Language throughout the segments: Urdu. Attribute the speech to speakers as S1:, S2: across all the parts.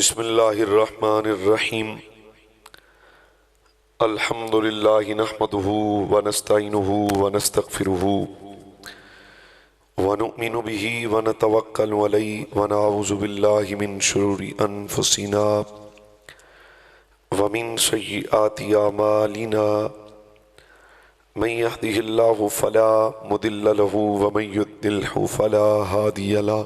S1: بسم اللہ الرحمن الرحیم الحمد للہ نحمده ونستعینه ونستغفره ونؤمن به ونتوکل علیہ ونعوذ باللہ من شرور انفسنا ومن سیئات اعمالنا من يهده الله فلا مضل له ومن يضلل فلا هادي له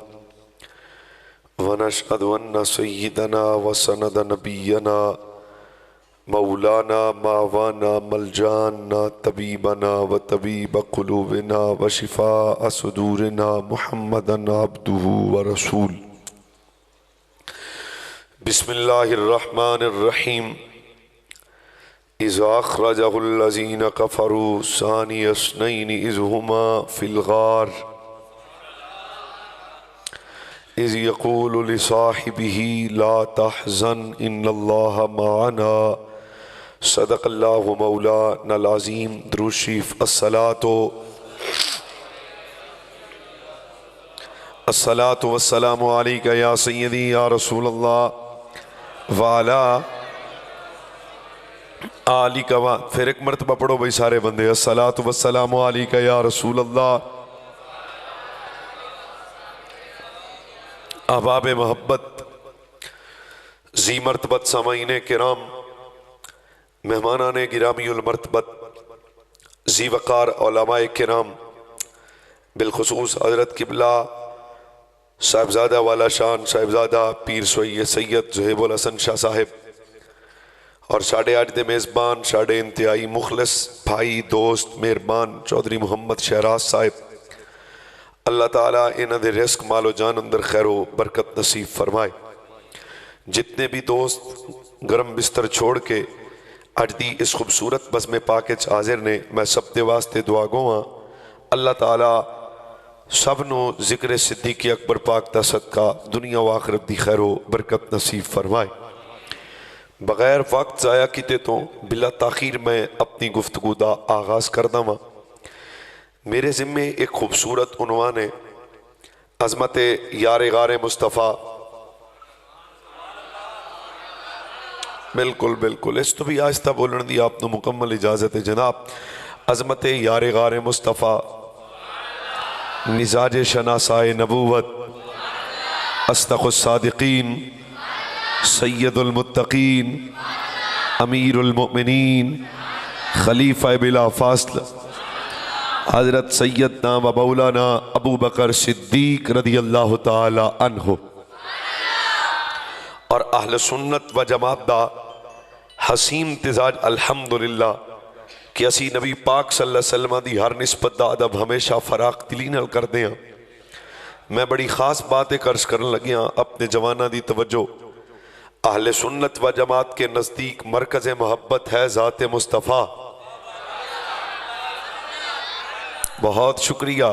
S1: ونشهد أن سيدنا وسند نبينا مولانا مولانا ملجانا طبيبنا وطبيب قلوبنا وشفاء صدورنا محمدا عبده ورسول بسم الله الرحمن الرحيم إذ أخرجه الذين كفروا ثاني اثنين إذ هما في الغار إذ يقول لصاحبه لا تحزن إن الله معنا صدق الله مولانا العظيم درود شریف الصلاة والسلام عليك يا سيدي يا رسول الله وعلى آلك پھر ایک مرتبہ پڑھو بھائی سارے بندے الصلاة والسلام عليك يا رسول الله احباب محبت ذی مرتبت سامعین کرام مہمانان گرامی المرتبت ذی وقار علماء کرام بالخصوص حضرت قبلہ صاحبزادہ والا شان صاحبزادہ پیر سید زہیب الحسن شاہ صاحب اور ساڑھے آج دے میزبان ساڑھے انتہائی مخلص بھائی دوست مہربان چودھری محمد شہراز صاحب اللہ تعالیٰ انہاں دے رزق مال و جان اندر خیر و برکت نصیب فرمائے۔ جتنے بھی دوست گرم بستر چھوڑ کے اج دی اس خوبصورت بزم پاک وچ حاضر نے میں سب دے واسطے دعا گواں اللہ تعالیٰ سب نو ذکر صدیق اکبر پاک دا صدقہ دنیا و آخرت دی خیر و برکت نصیب فرمائے۔ بغیر وقت ضائع کیتے تو بلا تاخیر میں اپنی گفتگو دا آغاز کردہ ماں۔ میرے ذمے ایک خوبصورت عنوان ہے عظمت یار غار مصطفیٰ۔ بالکل بالکل اس تو بھی آہستہ بولن دی آپ نے مکمل اجازت ہے جناب۔ عظمت یار غار مصطفیٰ، مزاج شناسائے نبوت، اصدق الصادقین، سید المتقین، امیر المؤمنین، خلیفہ بلا فاصل حضرت سیدنا و مولانا ابو بکر صدیق رضی اللہ تعالی عنہ اور اہل سنت و جماعت دا حسین امتزاج الحمدللہ کہ اسی نبی پاک صلی اللہ علیہ وسلم دی ہر نسبت دا ادب ہمیشہ فراق دلی نال کر دیا۔ میں بڑی خاص باتیں کرش کرن لگیا اپنے جوانہ دی توجہ۔ اہل سنت و جماعت کے نزدیک مرکز محبت ہے ذات مصطفیٰ۔ بہت شکریہ۔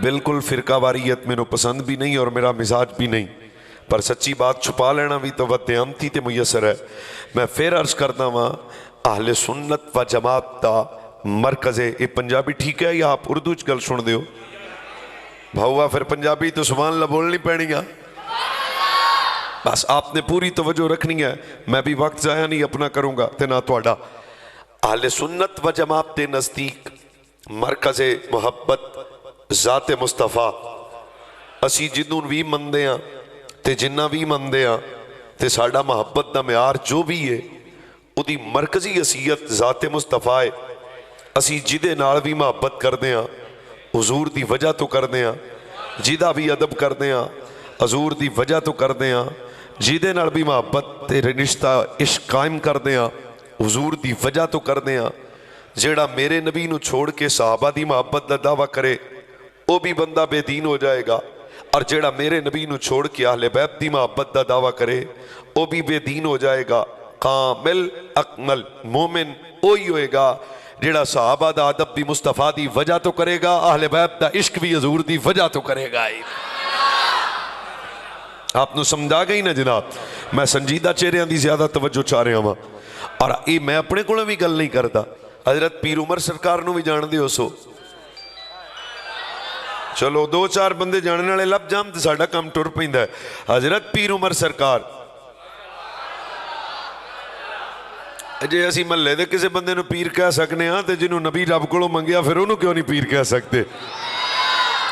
S1: بالکل فرقہ واریت میں نو پسند بھی نہیں اور میرا مزاج بھی نہیں، پر سچی بات چھپا لینا بھی تو ودیانتی تے میسر ہے۔ میں پھر عرض کرنا ہوں اہل سنت و جماعت دا مرکز ہے۔ یہ پنجابی ٹھیک ہے یا آپ اردو چ گل سن دیو؟ بھاؤا پھر پنجابی تو سبحان اللہ بولنی پڑنی گا۔ بس آپ نے پوری توجہ رکھنی ہے، میں بھی وقت ضائع نہیں اپنا کروں گا تے نہ تواڈا۔ اہل سنت و جماعت دے نزدیک مرکز محبت ذات مصطفیٰ۔ اسی جنوں بھی مندے ہاں تے جنہ بھی مندے ہاں تے ساڑا محبت دا معیار جو بھی ہے او دی مرکزی حیثیت ذات مصطفیٰ ہے۔ اسی جدے نال بھی محبت کردے ہاں حضور دی وجہ تو کردے ہاں، جدہ بھی ادب کردے ہاں حضور دی وجہ تو کردے ہاں، جدے نال بھی محبت تے رشتہ عشق قائم کردے ہاں حضور دی وجہ تو کردے ہاں۔ جیڑا میرے نبی نو چھوڑ کے صحابہ دی محبت دا دعویٰ کرے وہ بھی بندہ بے دین ہو جائے گا، اور جیڑا میرے نبی نو چھوڑ کے اہل بیت دی محبت دا دعویٰ کرے وہ بھی بے دین ہو جائے گا۔ کامل اکمل مومن وہی ہوئے گا جیڑا صحابہ دا ادب بھی مصطفیٰ دی وجہ تو کرے گا، اہل بیت دا عشق بھی حضور دی وجہ تو کرے گا۔ آپ نو سمجھا گئی نا جناب؟ میں سنجیدہ چہرے دی زیادہ توجہ چاہ رہے ہوں، اور میں اپنے کو بھی گل نہیں کرتا۔ حضرت پیر عمر سرکار نو بھی جان دے ہو سو چلو دو چار بندے جاننے والے لب جام تے ساڈا کام ٹر پیندا ہے۔ حضرت پیر عمر سرکار ਜੇ ਅਸੀਂ ਮਹੱਲੇ ਦੇ ਕਿਸੇ ਬੰਦੇ ਨੂੰ ਪੀਰ ਕਹਿ ਸਕਨੇ ਆ ਤੇ ਜਿਹਨੂੰ ਨਬੀ ਰੱਬ ਕੋਲੋਂ ਮੰਗਿਆ ਫਿਰ ਉਹਨੂੰ ਕਿਉਂ ਨਹੀਂ ਪੀਰ ਕਹਿ ਸਕਦੇ।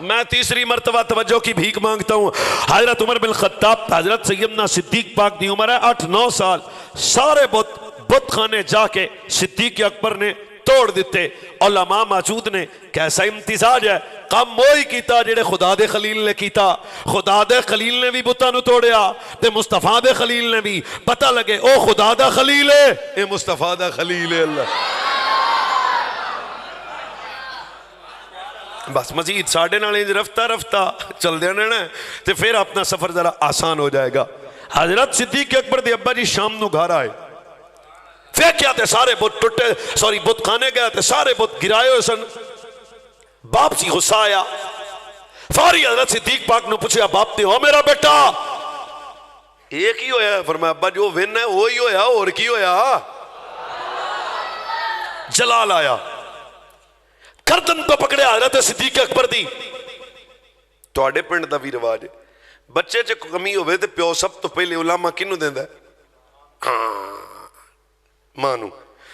S1: میں تیسری مرتبہ توجہ کی بھیک مانگتا ہوں. حضرت عمر بن خطاب، حضرت سیدنا صدیق پاک دی عمر ہے 8-9 سال، سارے بت خانے جا کے صدیق اکبر نے توڑ دیتے. علماء موجود نے. کیسا امتزاج ہے. کام وہی کیتا جڑے خدا دے خلیل نے کیتا. خدا دے خلیل نے بھی بتاں نو توڑیا تے مصطفیٰ دے خلیل نے بھی. پتہ لگے او خدا دا خلیل ہے، اے مصطفیٰ دا خلیل ہے. اللہ بس مزید ساڑھے نالے رفتہ رفتہ چل دینا نا تے پھر اپنا سفر ذرا آسان ہو جائے گا. حضرت صدیق اکبر دے ابا جی شام نو گھر آئے، پھینکیا تے سارے بت ٹوٹے، بت کھانے گیا تے سارے بت گرائے ہوئے سن. باپ سی غصہ آیا، فوری حضرت صدیق پاک نے پوچھا باپ تے ہو میرا بیٹا؟ ایک ہی ہویا. فرمایا ابا جو ون ہے وہی ہویا، اور کی ہویا؟ جلال آیا، گردن تو پکڑے حضرت صدیق اکبر دی. تواڈے پنڈ دا بھی رواج ہے، بچے چ کمی ہوئے تے پیو سب تو پہلے علامہ کنوں دیندا ہے؟ مانو.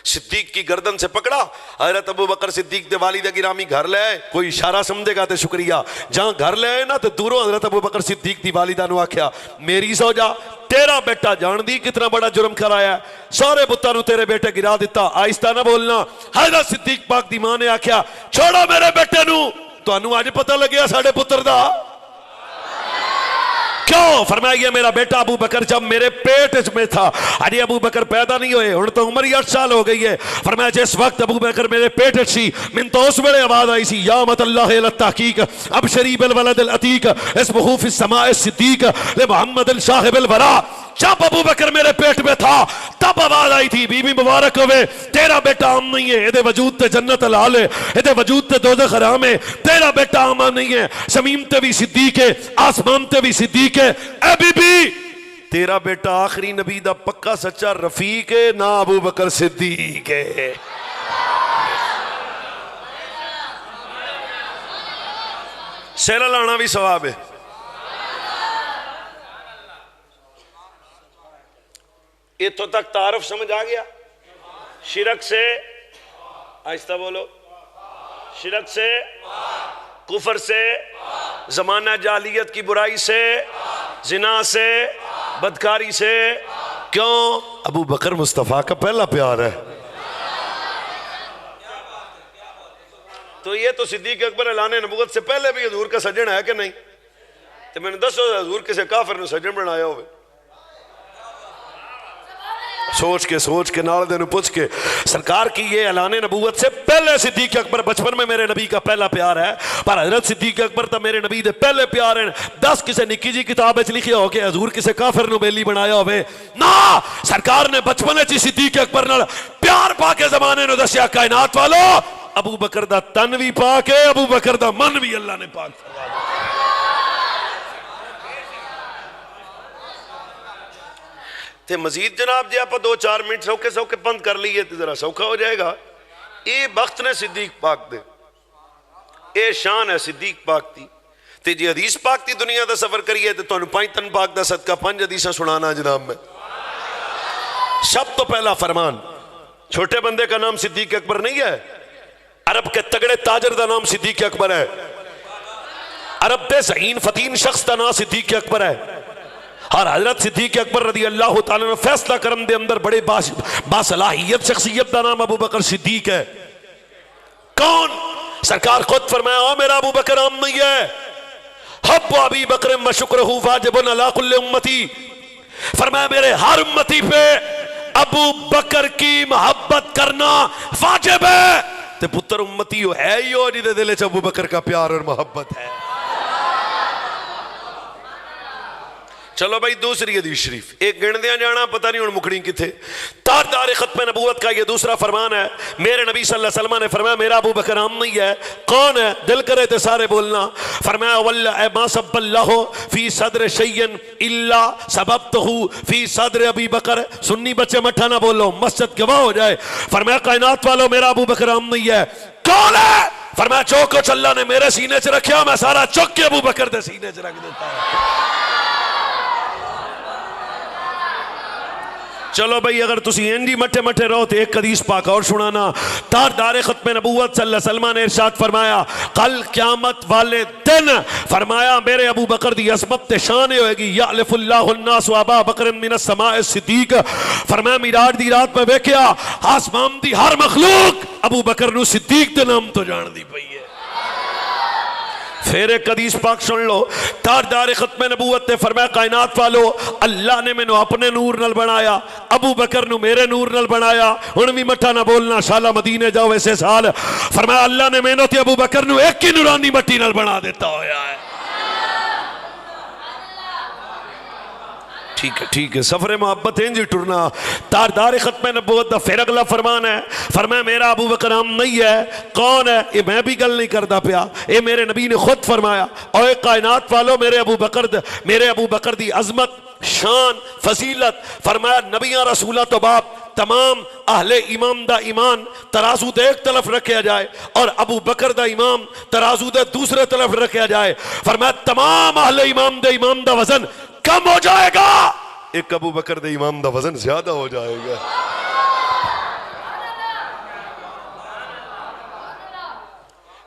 S1: صدیق کی گردن سے پکڑا. حضرت ابو بکر صدیق دے والد گرامی گھر لے آئے. کوئی اشارہ سمجھے گا تے شکریہ. جہاں گھر لے آئے نا تو دوروں حضرت ابو بکر صدیق دی والدہ نو آکھیا میری سوجا تیرا بیٹا جان دی کتنا بڑا جرم کرایا ہے، سارے بتاں نو تیرے بیٹے گرا دیتا. آہستہ نہ بولنا. حضرت صدیق پاک دی ماں نے آکھیا چھوڑو میرے بیٹے نو، تانوں اج پتہ لگیا ساڈے پتر دا. کیوں؟ فرمایا یہ میرا بیٹا ابو بکر جب میرے پیٹ میں تھا، ارے ابو بکر پیدا نہیں ہوئے، ہن تو عمر 8 سال ہو گئی ہے. فرمایا جس وقت ابو بکر میرے پیٹ سی من تو اس ویلے آواز آئی سی یا مت اللہ الی التحقیق ابشری بالولد العتیق اسمہ فی السماء الصدیق لمحمد الصاحب الورا. جب ابو بکر میرے پیٹ میں تھا تب آواز آئی تھی بی بی مبارک ہوئے تیرا بیٹا عام نہیں ہے، ایدے وجود تے جنت حلال ہے، ایدے وجود تے دوزخ حرام ہے. تیرا بیٹا عام نہیں ہے، زمین تے بھی صدیق ہے، آسمان تے بھی صدیق ہے. اے بی بی تیرا بیٹا آخری نبی دا پکا سچا رفیق ہے، نہ ابو بکر صدیق ہے. سیرہ لانا بھی ثواب ہے. اتھوں تک تعارف سمجھ آ گیا؟ شرک سے، آہستہ بولو، شرک سے، کفر سے، زمانہ جاہلیت کی برائی سے، زنا سے، بدکاری سے. کیوں؟ ابو بکر مصطفیٰ کا پہلا پیار ہے. تو یہ تو صدیق اکبر اعلان نبوت سے پہلے بھی حضور کا سجن ہے کہ نہیں؟ تو میں نے دسو حضور کسے کافر نے سجن بنایا ہوئے؟ سوچ کے نال دے نو پوچھ کے سرکار کی یہ اعلان نبوت سے پہلے صدیق اکبر بچپن میں میرے نبی کا پہلا پیار ہے. پر حضرت صدیق اکبر تا میرے نبی دے پہلے پیار ہیں. 10 کسے نکی جی کتاب وچ لکھیا ہو کہ حضور کسے کافر نو بیلی بنایا ہوئے نا، سرکار نے بچپن وچ صدیق اکبر نال پیار پا کے زمانے نو دسیا کائنات والو ابو بکر دا تن بھی پاک ہے، ابو بکر دا من بھی اللہ نے پاک فرما دیا. تے مزید جناب جی آپ 2-4 منٹ سوکے بند کر لیے تو ذرا سوکھا ہو جائے گا. اے بخت نے صدیق پاک دے، اے شان ہے صدیق پاک دی. تے جی حدیث پاک دی دنیا دا سفر کریے تے تانوں 5 تن پاک دا صدقہ 5 حدیثاں سنانا جناب میں. سب تو پہلا فرمان، چھوٹے بندے کا نام صدیق اکبر نہیں ہے، عرب کے تگڑے تاجر دا نام صدیق اکبر ہے، عرب دے ذہین فتین شخص دا نام صدیق اکبر ہے. اور حضرت صدیق اکبر رضی اللہ تعالیٰ نے فیصلہ کرم دے اندر بڑے باصلاحیت شخصیت دا نام ابو بکر صدیق ہے. کون؟ سرکار خود فرمایا او میرا ابو بکر عام نہیں ہے، حب ابی بکر و شکرہ واجب علی کل امتی. فرمایا میرے ہر امتی پہ ابو بکر کی محبت کرنا واجب ہے. تے پتر امتی ہے ہی ہو جدے دل وچ ابو بکر کا پیار اور محبت ہے. چلو بھائی دوسری حدیث شریف ایک گن دیا جانا پتہ نہیں ان مکڑی کی تھے. تاجدار ختم نبوت کا یہ دوسرا فرمان ہے. میرے نبی صلی اللہ علیہ وسلم نے فرمایا میرا ابو بکر عام نہیں ہے. کون ہے؟ دل کرے تھے سارے بولنا. فرمایا واللہ ما سب اللہ فی صدر شیئن الا سببتہ فی صدر ابی بکر. سنی بچے مٹھا نہ بولو، مسجد گواہ ہو جائے. فرمایا کائنات والو میرا ابو بکر عام نہیں ہے. کون ہے؟ فرمایا جو کچھ اللہ نے میرے سینے سے رکھا میں سارا چک کے ابو بکر دے سینے سے رکھ دیتا ہے. چلو بھئی اگر تسی انجی مٹھے مٹھے رہو تو ایک حدیث پاک اور سنانا. تاجدار ختم نبوت صلی اللہ علیہ وسلم نے ارشاد فرمایا کل قیامت والے دن فرمایا میرے ابو بکر دی عظمت تے شان ہوئے گی. یعلف اللہ الناس و ابا بکر من السماء صدیق. فرمایا میراج دی رات پہ ویکھیا آسمان دی ہر مخلوق ابو بکر نو صدیق دے نام تو جان دی پئی ہے. پھر ایک حدیث پاک سن لو. تاجدار ختم نبوت نے فرمایا کائنات والو اللہ نے مینوں اپنے نور نال بنایا, ابو بکر نو میرے نور نال بنایا. ہن بھی مٹھا نہ بولنا شالا مدینے جاؤ ایسے سال. فرمایا اللہ نے مینوں تے ابو بکر نو ایک ہی نورانی مٹی نال بنا دیتا ہویا ہے. ٹھیک ہے سفر محبت ہیں جی ٹرنا. تاجدار ختم نبوت دا پھر اگلا فرمان ہے فرمایا میرا ابو بکر عام نہیں ہے. کون ہے یہ میں بھی گل نہیں کردا پیا, اے میرے نبی نے خود فرمایا. اوے کائنات والو میرے ابو بکر دی عظمت شان فضیلت فرمایا نبیاں رسولہ تو باپ تمام اہل امام دا ایمان ترازو دے ایک طرف رکھیا جائے اور ابو بکر دا امام ترازو دے دوسرے طرف رکھیا جائے. فرمایا تمام اہل امام دا وزن کم ہو جائے گا, ایک ابو بکر دے امام دا وزن زیادہ ہو جائے گا.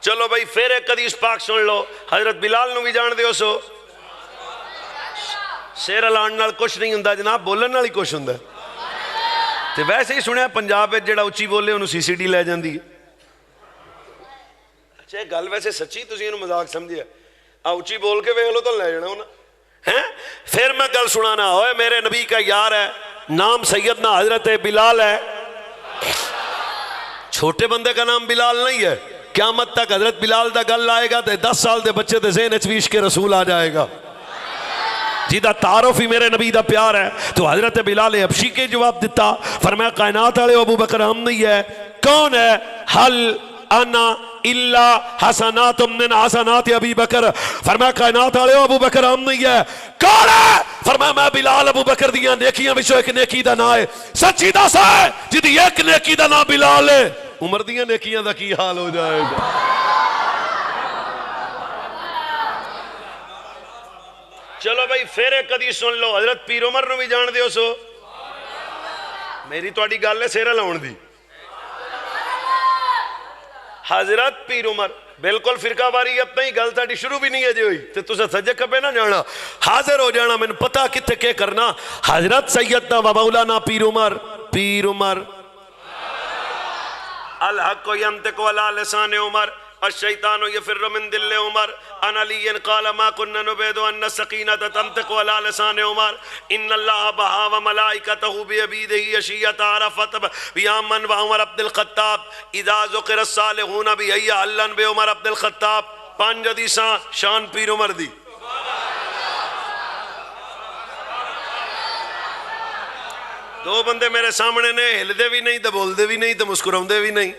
S1: چلو بھائی پھر ایک حدیث پاک سن لو. حضرت بلال نو بھی جان دیو سو شیر لان نال کچھ نہیں ہوندا جناب, بولن نال ہی کچھ ہوندا. تے ویسے ہی سنیا پنجاب وچ جڑا اچھی بولے انہوں سی سی ڈی لے جاندی ہے. اچھا گل ویسے سچی تسی انہوں مذاق سمجھیا اچھی بول کے ویکھ لو تو لے جانا انہاں. پھر میں گل سنانا ہوئے میرے نبی کا یار ہے نام سیدنا حضرت بلال ہے. چھوٹے بندے کا نام بلال نہیں ہے. قیامت تک حضرت بلال دا گل آئے گا تے 10 سال دے بچے دے ذہن وچ عشق رسول آ جائے گا جیدہ تعارف ہی میرے نبی دا پیار ہے. تو حضرت بلال حبشی کے جواب دیتا فرمایا کائنات والے ابو بکر ہم نہیں ہے. کون ہے؟ حل انا الا حسنات من حسنات ابی بکر. فرمایا کائنات والے ابو بکر ہم نہیں ہے. کون ہے؟ فرمایا میں بلال ابو بکر دیاں نیکیاں وچوں ایک نیکی دا نام ہے. سچی دس ہے جدی ایک نیکی دا نام بلال ہے عمر دیاں نیکیاں دا کی حال ہو جائے گا. چلو بھائی پھر ایک حدیث سن لو. حضرت پیر عمر نو بھی جان دیو سو. میری تواڈی گل ہے سیرا لاؤن دی. حضرت پیر عمر بالکل فرقہ واری اب نہیں گل تاڑی شروع بھی نہیں ہے جی ہوئی تے تسا سجے کبے نہ جانا حاضر ہو جانا میں پتا کتے کے کرنا. حضرت سیدنا و مولانا پیر عمر الحق ینطق علی لسان عمر الشیطان یفر من دل عمر ان علی قال ما كنا نبید ان السکینۃ تنطق علی لسان عمر ان اللہ بہا و ملائکتہ بیدہ عشیۃ عرفت بیامن و عمر عبد الخطاب اذا ذکر الصالحون بحی علن بعمر عبد الخطاب. 5 حدیثاں شان پیر عمر دی. دو بندے میرے سامنے نے ہلدے بھی نہیں تو بولدے بھی نہیں تو مسکراؤندے بھی نہیں.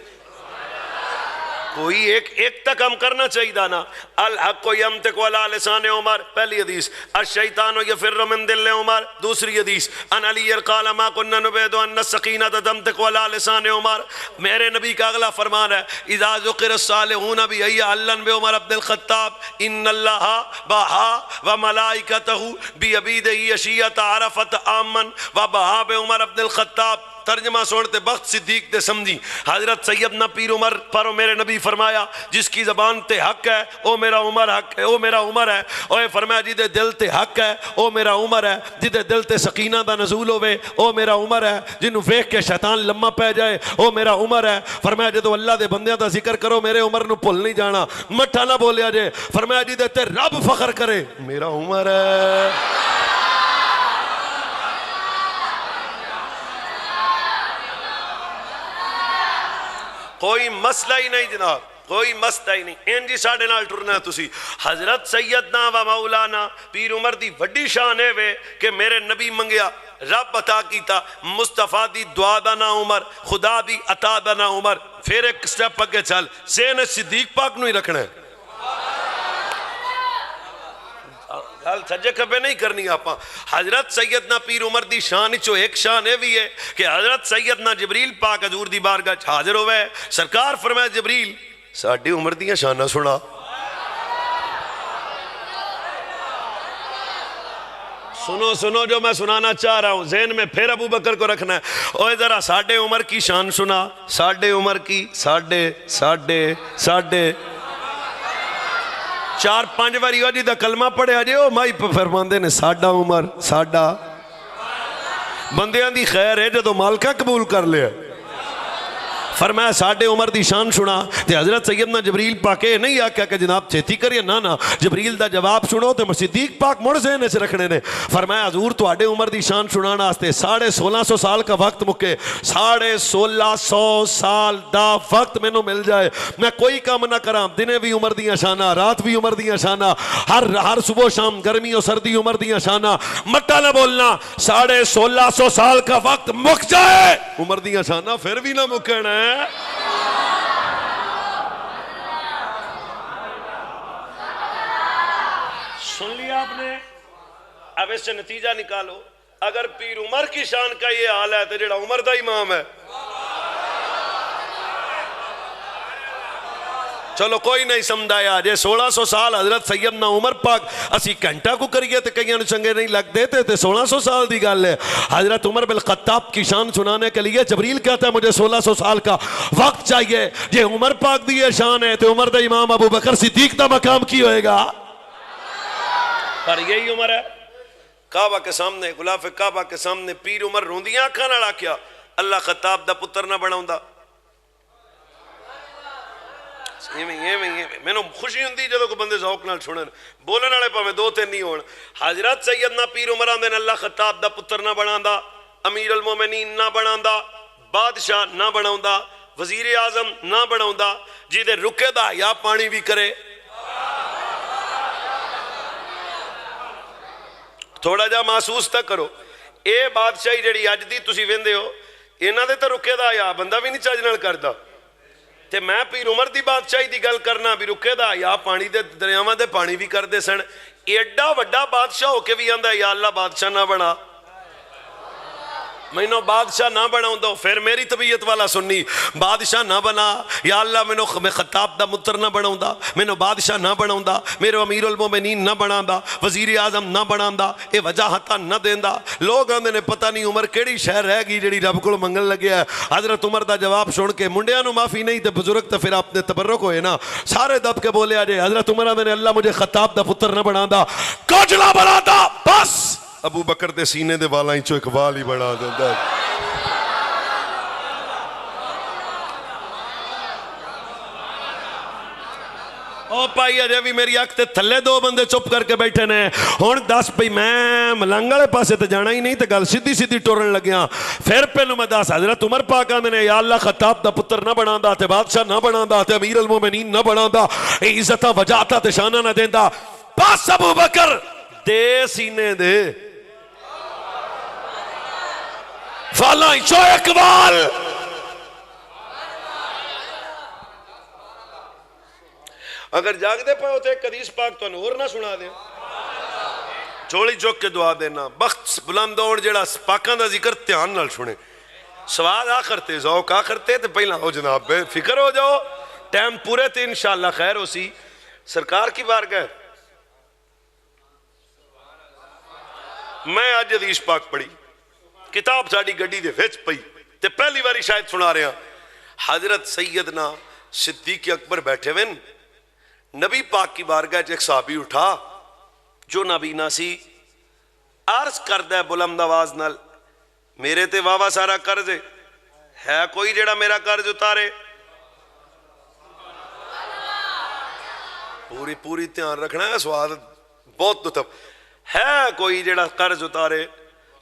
S1: کوئی ایک تک ہم کرنا چاہیے نا. الحق ینطق علی لسان عمر پہلی حدیث. الشیطان یفر من دل عمر دوسری حدیث. ان علی قال ما كنا نبید ان السکینۃ تنطق علی لسان عمر. میرے نبی کا اگلا فرمان ہے اذا ذکر الصالحون بحی علن بعمر عبد الخطاب ان اللہ بہا و ملائکتہ بیدہ عشیۃ عرفت آمن و بہا بعمر عبد الخطاب. ترجمہ سنتے بخت صدیق دے سمجھی. حضرت سیدنا پیر عمر پر میرے نبی فرمایا جس کی زبان تے حق ہے او میرا عمر حق ہے او میرا عمر ہے. اوے فرمایا جدے دل تے حق ہے او میرا عمر ہے. جدے دل تے سکینہ دا نزول ہوئے او میرا عمر ہے. جنہوں ویکھ کے شیطان لمحہ پہ جائے او میرا عمر ہے. فرمایا جدو اللہ دے بندیاں دا ذکر کرو میرے عمر نو بھول نہیں جانا مٹھا نہ بولیا جے. فرمایا جدے تے رب فخر کرے میرا عمر ہے. کوئی مسئلہ ہی نہیں جناب, کوئی مسئلہ ہی نہیں. این جی ساڑھے نال ٹرنا ہے تسی. حضرت سیدنا و مولانا پیر عمر دی وڈی شان ہے وے کہ میرے نبی منگیا رب عطا کیتا مصطفیٰ دی دعا دا نا عمر خدا دی عطا دا نا عمر. پھر ایک سٹیپ پکے چل ذہن صدیق پاک نو ہی رکھنا ہے. گل سجے کبے نہیں کرنی آپ. حضرت سیدنا پیر عمر دی شان چو ایک شان ہے بھی ہے کہ حضرت سیدنا جبریل پاک حضور دی بارگاہ حاضر ہوئے. سرکار فرمایا جبریل ساڈی عمر دیاں شاناں سنا. سنو سنو جو میں سنانا چاہ رہا ہوں ذہن میں پھر ابو بکر کو رکھنا ہے. اوے ذرا ساڈے عمر کی شان سنا, ساڈے عمر کی, ساڈے 4-5 باری جی دا کلمہ پڑھیا جے او مائی فرماندے نے ساڈا عمر ساڈا بندیاں دی خیر ہے جدو مالکہ قبول کر لیا. فرمایا ساڈے عمر دی شان سنا تے حضرت سیدنا جبریل پاکے نہیں آکھیا کہ جناب چھیتی کریے, نا جبریل دا جواب سنو تے صدیق پاک مڑ ذہن وچ رکھنے نے. فرمایا حضور تواڈے عمر دی شان سنانا واسطے 1650 سال کا وقت مکے, 1650 سال دا وقت مینوں مل جائے, میں کوئی کام نہ کراں, دنے بھی عمر دیاں شاناں, رات بھی عمر دیاں شاناں, ہر صبح شام گرمی اور سردی عمر دیاں شاناں, مٹا نہ بولنا, 1650 سال کا وقت مک جائے عمر دیاں شاناں پھر بھی نہ مکن ہے. سن لیا آپ نے, اب اس سے نتیجہ نکالو. اگر پیر عمر کی شان کا یہ حال ہے تو جڑا عمر دا امام ہے, چلو کوئی نہیں سمجھایا جے 1600 سال حضرت سیدنا عمر پاک اسی گھنٹہ کو کریے تے کئیاں چنگے نہیں لگ دیتے تے 1600 سال دی گل ہے. حضرت عمر بن خطاب کی شان سنانے کے لیے جبریل کہتا ہے مجھے 1600 سال کا وقت چاہیے. یہ عمر پاک دی یہ شان ہے تو عمر دا امام ابو بکر صدیق دا مقام کی ہوئے گا؟ پر یہی عمر ہے کعبہ کے سامنے, غلاف کعبہ کے سامنے پیر عمر روندیاں آنکھاں نال آکھیا اللہ خطاب دا پتر نہ بناوندا. میں خوشی ہوندی جدوں کوئی بندے ذوق نال سنن, بولن والے پاویں 2-3 نہیں ہون. حضرت سیدنا پیر عمر آندے نے اللہ خطاب دا پتر نہ بناوندا, امیر المومنین نہ بناوندا, بادشاہ نہ بناوندا, وزیر اعظم نہ بناوندا, جیدے رکے دا یا پانی بھی کرے. تھوڑا جا محسوس تک کرو, اے بادشاہی جڑی اج دی تسی ویندے ہو انہاں دے تے رکے دا یا بندہ بھی نہیں چج نال کردا, تے میں پیر عمر دی بادشاہی دی گل کرنا بھی رکے دا یا پانی دے دریاواں دے پانی بھی کردے سن. ایڈا وڈا بادشاہ ہو کے بھی آندا ہے یا اللہ بادشاہ نہ بنا, مینوں بادشاہ نہ بناؤں دو. پھر میری طبیعت والا سننی بادشاہ نہ بنا یا اللہ میں خطاب دا متر نہ بناؤں دا, مینوں بادشاہ نہ بناؤں دا, میرے امیر المومنین نہ بنا دا, وزیر اعظم نہ بنا دا, اے وجاہتاں نہ دیندا. لوگ آندے نے پتہ نہیں عمر کیڑی شہر رہ گئی جڑی رب کول منگن لگیا ہے. حضرت عمر دا جواب سن کے منڈیاں نو معافی نہیں تے بزرگ تے پھر اپنے تبرک ہوئے نا, سارے دب کے بولے آجے حضرت عمر آندے نے اللہ مجھے خطاب دا پتر نہ بنا دا, کچھ نہ بنا دا. بس ابو بکر دے سینے دے والاں چوں ایک وال ہی بڑھا دیندا. او پائی اجے بھی میری اکھ تے تھلے 2 بندے چپ کر کے بیٹھے نے. ہن دس پئی میں ملنگ والے پاسے تے جانا ہی نہیں تے گل سیدھی سیدھی ٹورن لگیا. پھر پہلو میں دس حضرت عمر پاک آندے نے یا اللہ خطاب دا پتر نہ بناندا تے بادشاہ نہ بناندا تے امیر المومنین نہ بناندا, عزتاں وجاہتاں تے شاناں نہ دیندا. بس ابو بکر دے سینے دے فالاں چو اقبال. اگر جاگ دے پاؤ تو ایک حدیث پاک تو نور نہ سنا دیں, چوڑی چوک کے دعا دینا. بخت بلند اور جڑا پاکاں دا ذکر دھیان نال سنے, سواد آخر تے ذوق آخر تے پہلا ہو جناب بے فکر ہو جاؤ, ٹائم پورے تے انشاءاللہ خیر ہو سی. سرکار کی بارگاہ میں آج حدیث پاک پڑھی, کتاب ساڑی گڈی دے وچ پئی تے پہلی باری شاید سنا رہے ہیں. حضرت سیدنا صدیق اکبر بیٹھے ہوئے, نبی پاک کی بارگاہ ایک صحابی اٹھا جو نابینا سی, عرض کردہ بلند آواز نال میرے تے واوا سارا قرض ہے کوئی جڑا میرا قرض اتارے. پوری دھیان رکھنا ہے, سوال بہت لطف ہے. کوئی جڑا قرض اتارے.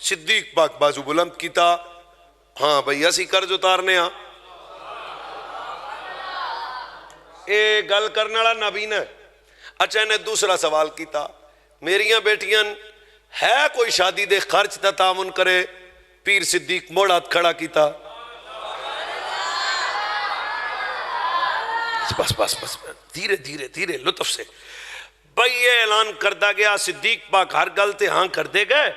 S1: صدیق پاک بازو بلند کیتا, ہاں بھئی اسی قرض اتارنے ہاں. اے گل کرنے والا نابینا ہے. اچھا انہیں دوسرا سوال کیتا, میریاں بیٹیاں ہے کوئی شادی دے خرچ تا تعاون کرے. پیر صدیق موڑ ہاتھ کھڑا کیتا. بس دھیرے دھیرے دھیرے لطف سے بھئی یہ اعلان کردہ گیا. صدیق پاک ہر گل تے ہاں کر دے گئے.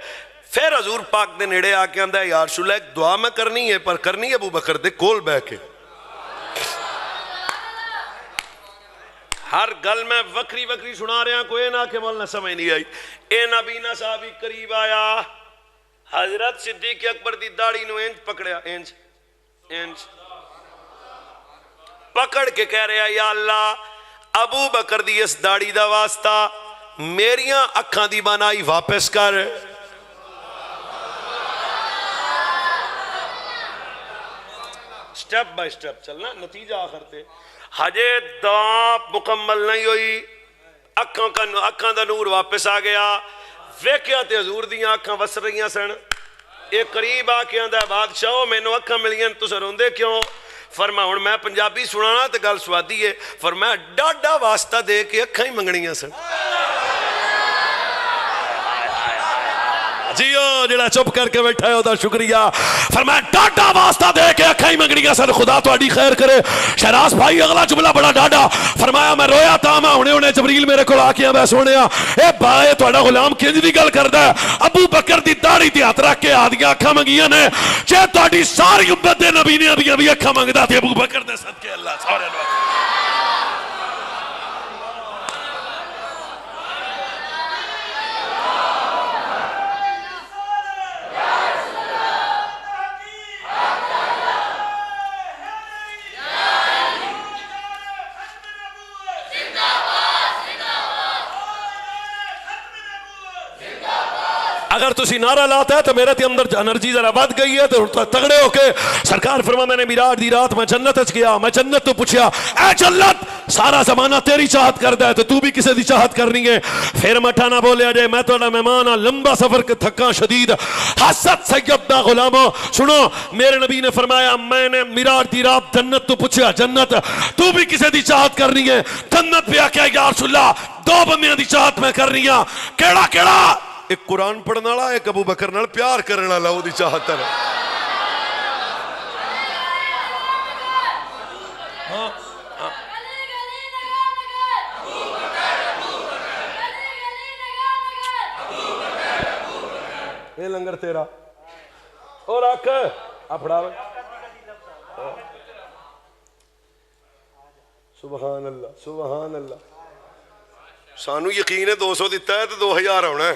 S1: پھر حضور پاک دے نیڑے آ کے آندہ ہے یا رسول اللہ ایک دعا میں کرنی ہے, پر کرنی ہے ابو بکر دے کول بہ کے. ہر گل میں وکری وکری سنا رہا کوئی نہ کہ مولانا سمجھ نہیں آئی. اے نبینا صاحب قریب آیا, حضرت صدیق اکبر دی داڑھی نو انج پکڑیا, انج انج پکڑ کے کہہ رہا یا اللہ ابو بکر دی اس داڑھی دا واسطہ میریاں اکھاں دی بنائی واپس کر. سٹیپ بائی سٹیپ چلنا, نتیجہ آخر تے ہجے دعا مکمل نہیں ہوئی, اکھاں دا نور واپس آ گیا. ویکھیا تے حضور دیاں اکھاں وس رہیاں سن. ایک قریب آ کے آندا بادشاہ مینوں اکھاں ملیاں تساں روندے کیوں؟ فرمایا ہن میں پنجابی سنانا تے گل سوادی ہے. فرمایا ڈاڈا واسطہ دے کے اکھاں ہی منگنیاں سن. جیو جڑا چپ کر کے بیٹھا ہے او دا شکریہ. فرمایا ڈاڈا واسطہ دے کے اکھاں ہی منگنیاں سن. خدا تہاڈی خیر کرے. شہراز بھائی اگلا جملہ بڑا ڈاڈا. فرمایا میں رویا تھا, میں ہنے جبریل میرے کول آ کے میں سونیا اے بھائی تہاڈا غلام کنج دی گل کردا ہے, ابو بکر دی داڑھی تے ہاتھ رکھ کے آدیاں اکھاں منگیاں نے. جے تہاڈی ساری امت دے نبی نے ابھی اکھاں منگدا تے ابو بکر دے صدقے اللہ سارے لوگ. اگر تسی نعرہ لاتا ہے تو میرے تے اندر انرجی ذرا بد گئی ہے تو تگڑے ہو کے سرکار فرما میں نے میراج دی رات میں جنت اچ گیا. میں جنت تو پوچھیا اے جنت سارا زمانہ تیری چاہت کردا ہے تو تو بھی کسے دی چاہت کرنی ہے؟ پھر مٹھا نہ بولیا جائے میں تہاڈا مہمان ہاں, لمبا سفر کے تھکا شدید. حسد سیدنا غلامو سنو, میرے نبی نے فرمایا میں نے میراج دی رات جنت تو پوچھیا جنت تو بھی کسے دی چاہت کرنی ہے؟ جنت پہ آکھیا یا رسول اللہ دو بندیاں دی چاہت میں کرنی ہاں. کیڑا کیڑا؟ ایک قرآن پڑھنے والا, ایک ابو بکر نال پیار کرنے والا, وہ دی چاہت ہے. اے لنگر تیرا اور آکھ اپڑا سبحان اللہ سبحان اللہ. سانو یقین ہے 200 دیتا ہے تو 2000 ہونا ہے.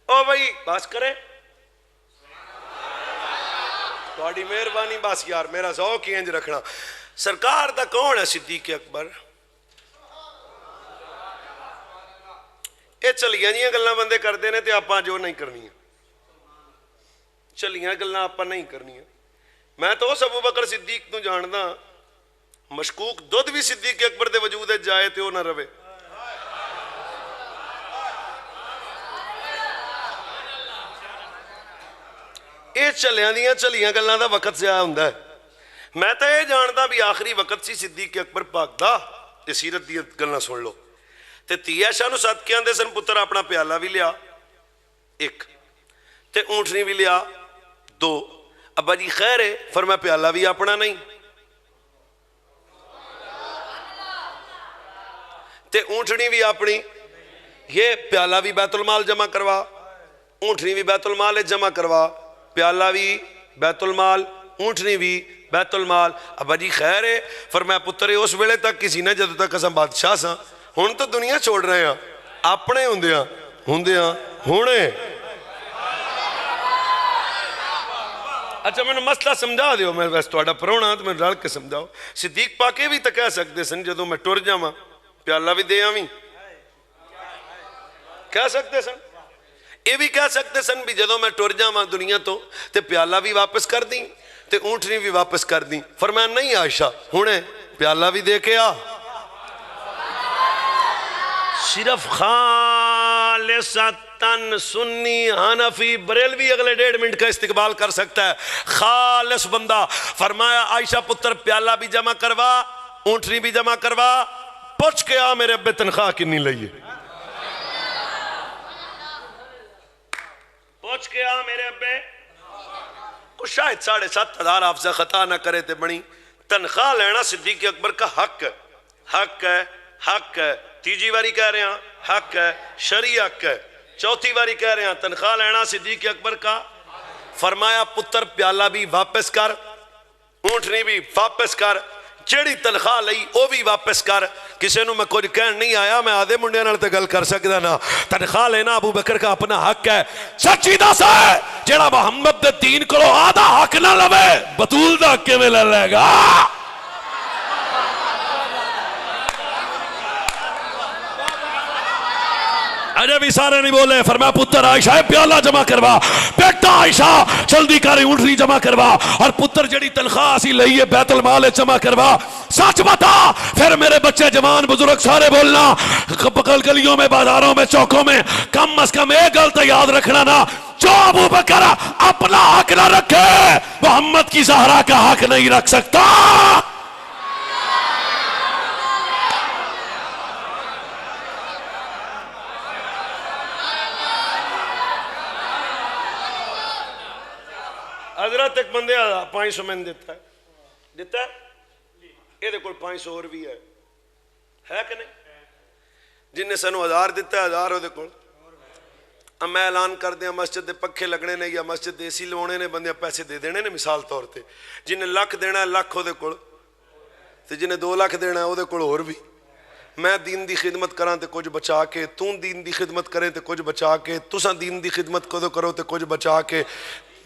S1: او بھائی بس کرے تہاڈی مہربانی بس یار, میرا ذوق ہی انج رکھنا. سرکار دا کون ہے صدیق اکبر؟ اے چلیاں جیاں گلاں بندے کردے نے تے آپاں جو نہیں کرنی, چلیاں گلاں آپاں نہیں کرنی. میں تو اس ابو بکر صدیق تو جاندا مشکوک دودھ بھی صدیق اکبر دے وجود ہے جائے تے او نہ روے. اے چلیاں گلاں دا وقت ضیاع ہوندا ہے. میں تو یہ جاندا بھی آخری وقت سی صدیق اکبر پاک دا. یہ سیرت دی گلاں سن لو. تے تیا شاہ نو صدقے آندے سن پتر اپنا پیالہ بھی لیا ایک, تے اونٹنی بھی لیا دو. ابا جی خیر ہے, فرمایا پیالہ بھی اپنا نہیں تے اونٹنی بھی اپنی, یہ پیالہ بھی بیت المال جمع کروا, اونٹنی بھی بیت المال جمع کروا, پیالہ بھی بیت المال, اونٹنی بھی بیت المال. ابا جی خیر ہے, فرمایا پتر اس ویلے تک کسی نے جدو تک اساں بادشاہ ساں, ہن تو دنیا چھوڑ رہے ہیں اپنے ہوندیاں ہونے. اچھا میں نے مسئلہ سمجھا دیو, میں ویسے تہاڈا پراؤنا تو میں رل کے سمجھاؤ. صدیق پاکے بھی تو کہہ سکتے سن جدو میں ٹر جاواں پیالہ بھی دے آویں, کہہ سکتے سن. یہ بھی کہہ سکتے سن بھی جدو میں ٹر جاواں دنیا تو تے پیالہ بھی واپس کر دیں تے اونٹنی بھی واپس کر دیں. فرمایا نہیں عائشہ ہونے پیالہ بھی دے کے آ. صرف خالصتاً سنی حنفی بریلوی اگلے 1.5 منٹ کا استقبال کر سکتا ہے, خالص بندہ. فرمایا عائشہ پتر پیالہ بھی جمع کروا, اونٹنی بھی جمع کروا, پوچھ کے آ میرے ابے تنخواہ کنی لئیے, پوچھ کے آ میرے ابے. کچھ شاید 7,500 حافظہ خطا نہ کرے تے بنی. تنخواہ لینا صدیق اکبر کا حق ہے, حق ہے, حق ہے. تیجی واری کہہ رہے ہیں حق ہے, شرعی حق ہے. چوتھی واری کہہ رہے ہیں تنخواہ لینا صدیق اکبر کا. فرمایا پتر پیالہ بھی واپس کر, اونٹنی بھی واپس کر، جیڑی تنخواہ لئی وہ بھی واپس کر. کسی نو میں کچھ کہن نہیں آیا، میں آدھے منڈے نال تے گل کر سکدا نا. تنخواہ لینا ابو بکر کا اپنا حق ہے. سچی دس ہے جیڑا محمد دے دین کو آدھا حق نہ لوے بطول دا حق میں لے لے گا. اجے بھی سارے نہیں بولے. فرمایا پتر عائشہ پیالہ جمع کروا، بیٹا عائشہ جلدی کاری اونٹنی جمع کروا، اور پتر جڑی تنخواہ اسی لئیے بیت المال جمع کروا. سچ بتا پھر میرے بچے جوان بزرگ سارے بولنا، گلیوں میں بازاروں میں چوکوں میں کم از کم ایک گل تو یاد رکھنا نا، جو ابو بکر اپنا حق نہ رکھے محمد کی زہرا کا حق نہیں رکھ سکتا. حضرت ایک بندے 500 میں دیتا ہے یہ دے کول 500 اور بھی ہے کہ نہیں؟ جن نے سنو 1000 دیتا ہے 1000 ہو دے کول. اب میں اعلان کر دیا مسجد دے پکھے لگنے نے یا مسجد دے اسی لوانے نے بندے پیسے دے دینے نے. مثال طور تے جن نے لکھ دینا ہے لکھ ہو دے کول تے جن نے 2 لاکھ دینا ہے ہو دے کول اور بھی. میں دین دی خدمت کراں تے کچھ بچا کے، تو دین دی خدمت کریں تے کچھ بچا کے، تساں دین دی خدمت کدو کرو تے کچھ بچا کے.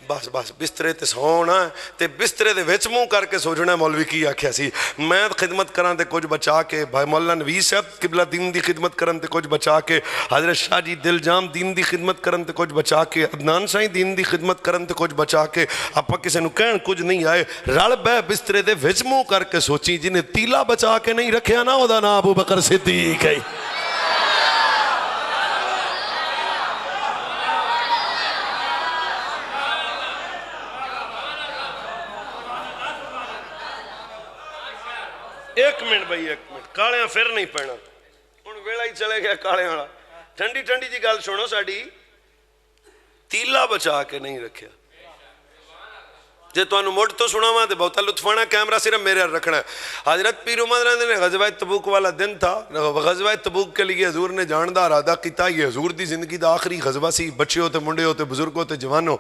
S1: بس بس بسترے تے سونا تے بسترے دے وچ منہ کر کے سوچنا مولوی کی آکھیا سی. میں خدمت کراں تے کچھ بچا کے، بھائی مولانا نویس صاحب قبلہ دین دی خدمت کرن تے کچھ بچا کے، حضرت شاہ جی دل جام دین دی خدمت کرن تے کچھ بچا کے، عدنان شاہی دین دی خدمت کرن تے کچھ بچا کے. آپا کسے نو کہن کچھ نہیں آئے، رل بہ بسترے دے وچ منہ کر کے سوچی جنہیں تیلا بچا کے نہیں رکھیا نا او دا نام ابو بکر صدیق ہے. ایک منٹ بھائی ایک منٹ، کالیاں پھر نہیں پینا ہن ویلا ہی چلے گیا کالیاں والا. ٹھنڈی ٹھنڈی جی گل سنو ساڈی، تیلا بچا کے نہیں رکھیا. جے تانوں مڑ تو سناواں تے بہتا لطف آنا، کیمرہ صرف میرے رکھنا ہے. حضرت پیر عمر نے غزوہ تبوک والا دن تھا، غزوہ تبوک کے لیے حضور نے جان دا ارادہ کیتا. یہ حضور دی زندگی دا آخری غزوہ سی. بچے ہوتے منڈے ہوتے بزرگ ہوتے جوانوں.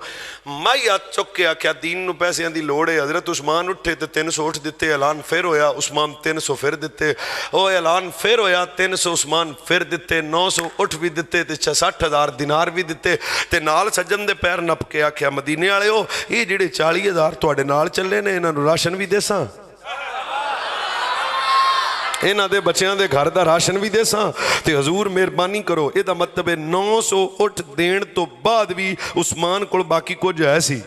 S1: مائی ہاتھ چک کے آکھیا دین نو پیسیاں دی لوڑ ہے. حضرت عثمان اٹھے تے 300 اٹھ دیتے، اعلان پھر ہویا عثمان 300 پھر دیتے، او اعلان پھر ہویا 300 عثمان پھر دیتے، 900 اٹھ بھی دیتے تے 60,000 دینار بھی دیتے. تے نال سجن دے پیر نپ کے آکھیا مدینے والے ہو یہ جڑے 40,000 تواڈے نال چلے نے انہاں نو راشن بھی دیساں، انہاں دے بچیاں دے گھر دا راشن بھی دیساں. تے حضور مہربانی کرو. یہ دا مطلب ہے 900 اٹھ دین تو بعد بھی عثمان کول باقی کچھ ہے سی.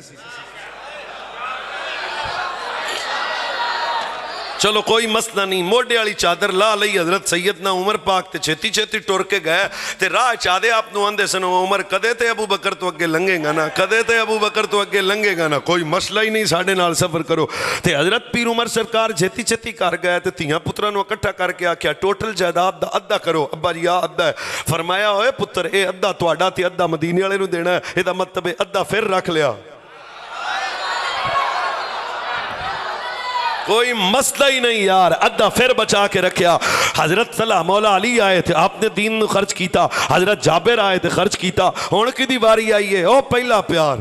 S1: چلو کوئی مسئلہ نہیں. موڈے والی چادر لا لئی حضرت سیدنا عمر پاک تے چھتی چھتی ٹر کے گئے تے راہ چادے آپ نو آندے سنو عمر کدے تے ابو بکر تو اگے لنگے گا نا، کدے تے ابو بکر تو اگے لنگے گا نا، کوئی مسئلہ ہی نہیں، ساڑھے نال سفر کرو. تے حضرت پیر عمر سرکار چھتی چھتی کر گئے تے تیاں پترہ نو اکٹھا کر کے آکھیا ٹوٹل جائیداد دا ادھا کرو. ابا جی ادھا ہے. فرمایا ہوئے پتر اے ادھا تواڈا تے ادھا مدینے والے نو دینا ہے. اے دا مطلب ہے ادھا پھر رکھ لیا. کوئی مسئلہ ہی نہیں یار، ادھا پھر بچا کے رکھیا. حضرت صلی مولا علی آئے تھے، آپ نے دین نو خرچ کیتا. حضرت جابر آئے تھے، خرچ کیتا. ہون کی دیواری آئی ہے، او پہلا پیار.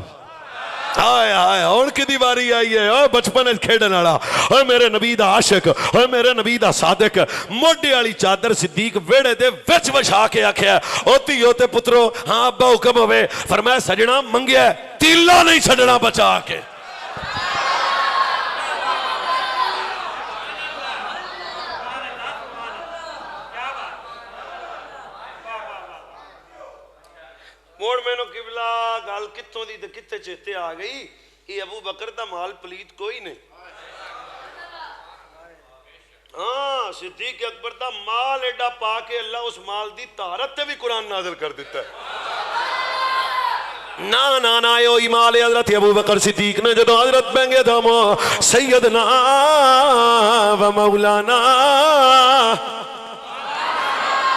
S1: آئے آئے ہون کی دیواری آئی ہے، او بچپن کھیڑن والا، او میرے نبی دا عاشق، او میرے نبی دا صادق. موڈے والی چادر صدیق ویڑے دے وچ وچھا کے آکھیا اوتی ہوتے پترو ہاں ابا حکم ہوئے. فرمایا سجنا منگیا تیلا نہیں چھڑنا بچا کے. موڑ میں نو قبلہ گال کتوں دی کتے چہتے آ گئی. یہ ابو بکر دا مال پلیت کوئی نہیں. ہاں صدیق اکبر دا مال ایڈا پا کے اللہ اس مال دی طہارت تے بھی قرآن نازل کر دیتا ہے. نا نا نا یہ مال حضرت ابو بکر صدیق نے جدو حضرت بینگے دھامو سیدنا و مولانا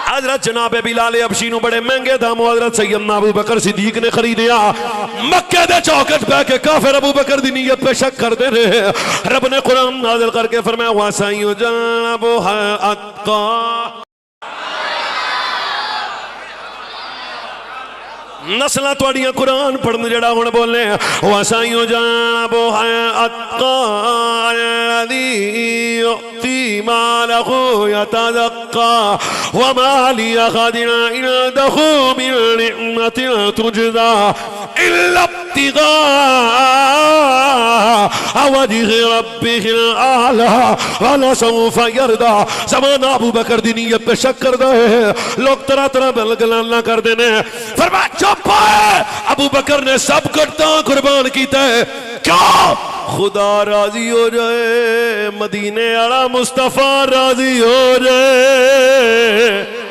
S1: حضرت جناب بلال حبشی نو بڑے مہنگے دامو حضرت سیدنا ابو بکر صدیق نے خریدیا. مکہ دے چوکٹ پہ کے کافر ابو بکر دی نیت پہ شک کر دے رہے. رب نے قرآن نازل کر کے فرمایا وَاسَيُّ جَنَبُهَا أَتْقَى. نسلہ توڑیاں قرآن پڑھنے جڑا ہونے بولے وَاسَيُّ جَنَبُهَا أَتْقَى. الذي يؤتي ماله يتزكى وما لأحد عنده من نعمة تجزى إلا ابتغاء وجه ربه الأعلى ولسوف يرضى. زمانہ ابو بکر دی نیت پہ شک کر دے, لوگ طرح طرح بلگلانہ کر دینے. فرمایا چپ ہے, ابو بکر نے سب کرتا قربان کیتا ہے. کیا خدا راضی ہو جائے, مدینے والا مصطفیٰ راضی ہو جائے.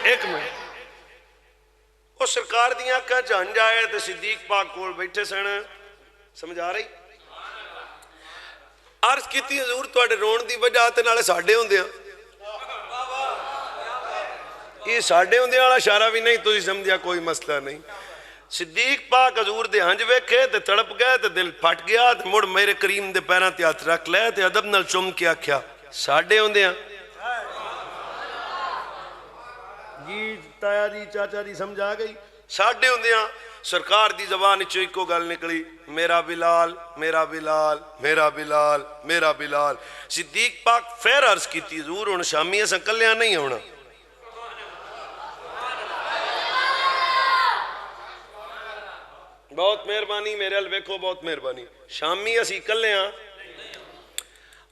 S1: ایک منٹ وہ سرکار دیاں کہ جان جائے تو صدیق پاک کول بیٹھے سن. سمجھا رہی عرض کیتی حضور تواڈے رون دی وجہ تے نالے ساڈے ہوندیاں, یہ ساڈے ہوندیاں والا اشارہ بھی نہیں, تسی سمجھیا کوئی مسئلہ نہیں. صدیق پاک حضور دے ہنج ویکھے تے تڑپ گئے تے دل پھٹ گیا تے مڑ میرے کریم دے پیراں تے ہاتھ رکھ لے تے ادب نال چوم کے آکھیا ساڈے ہوندیاں. جی تایا جی چاچا جی سمجھا گئی, ساڈے ہوندیاں. سرکار دی زبان چوں اکو گل نکلی, میرا بلال میرا بلال میرا بلال میرا بلال. صدیق پاک پھر عرض کیتی حضور ہن شامی اساں کلیاں نہیں ہونا. بہت مہربانی, میرے ال ویکھو بہت مہربانی. شامی اسی کلیاں.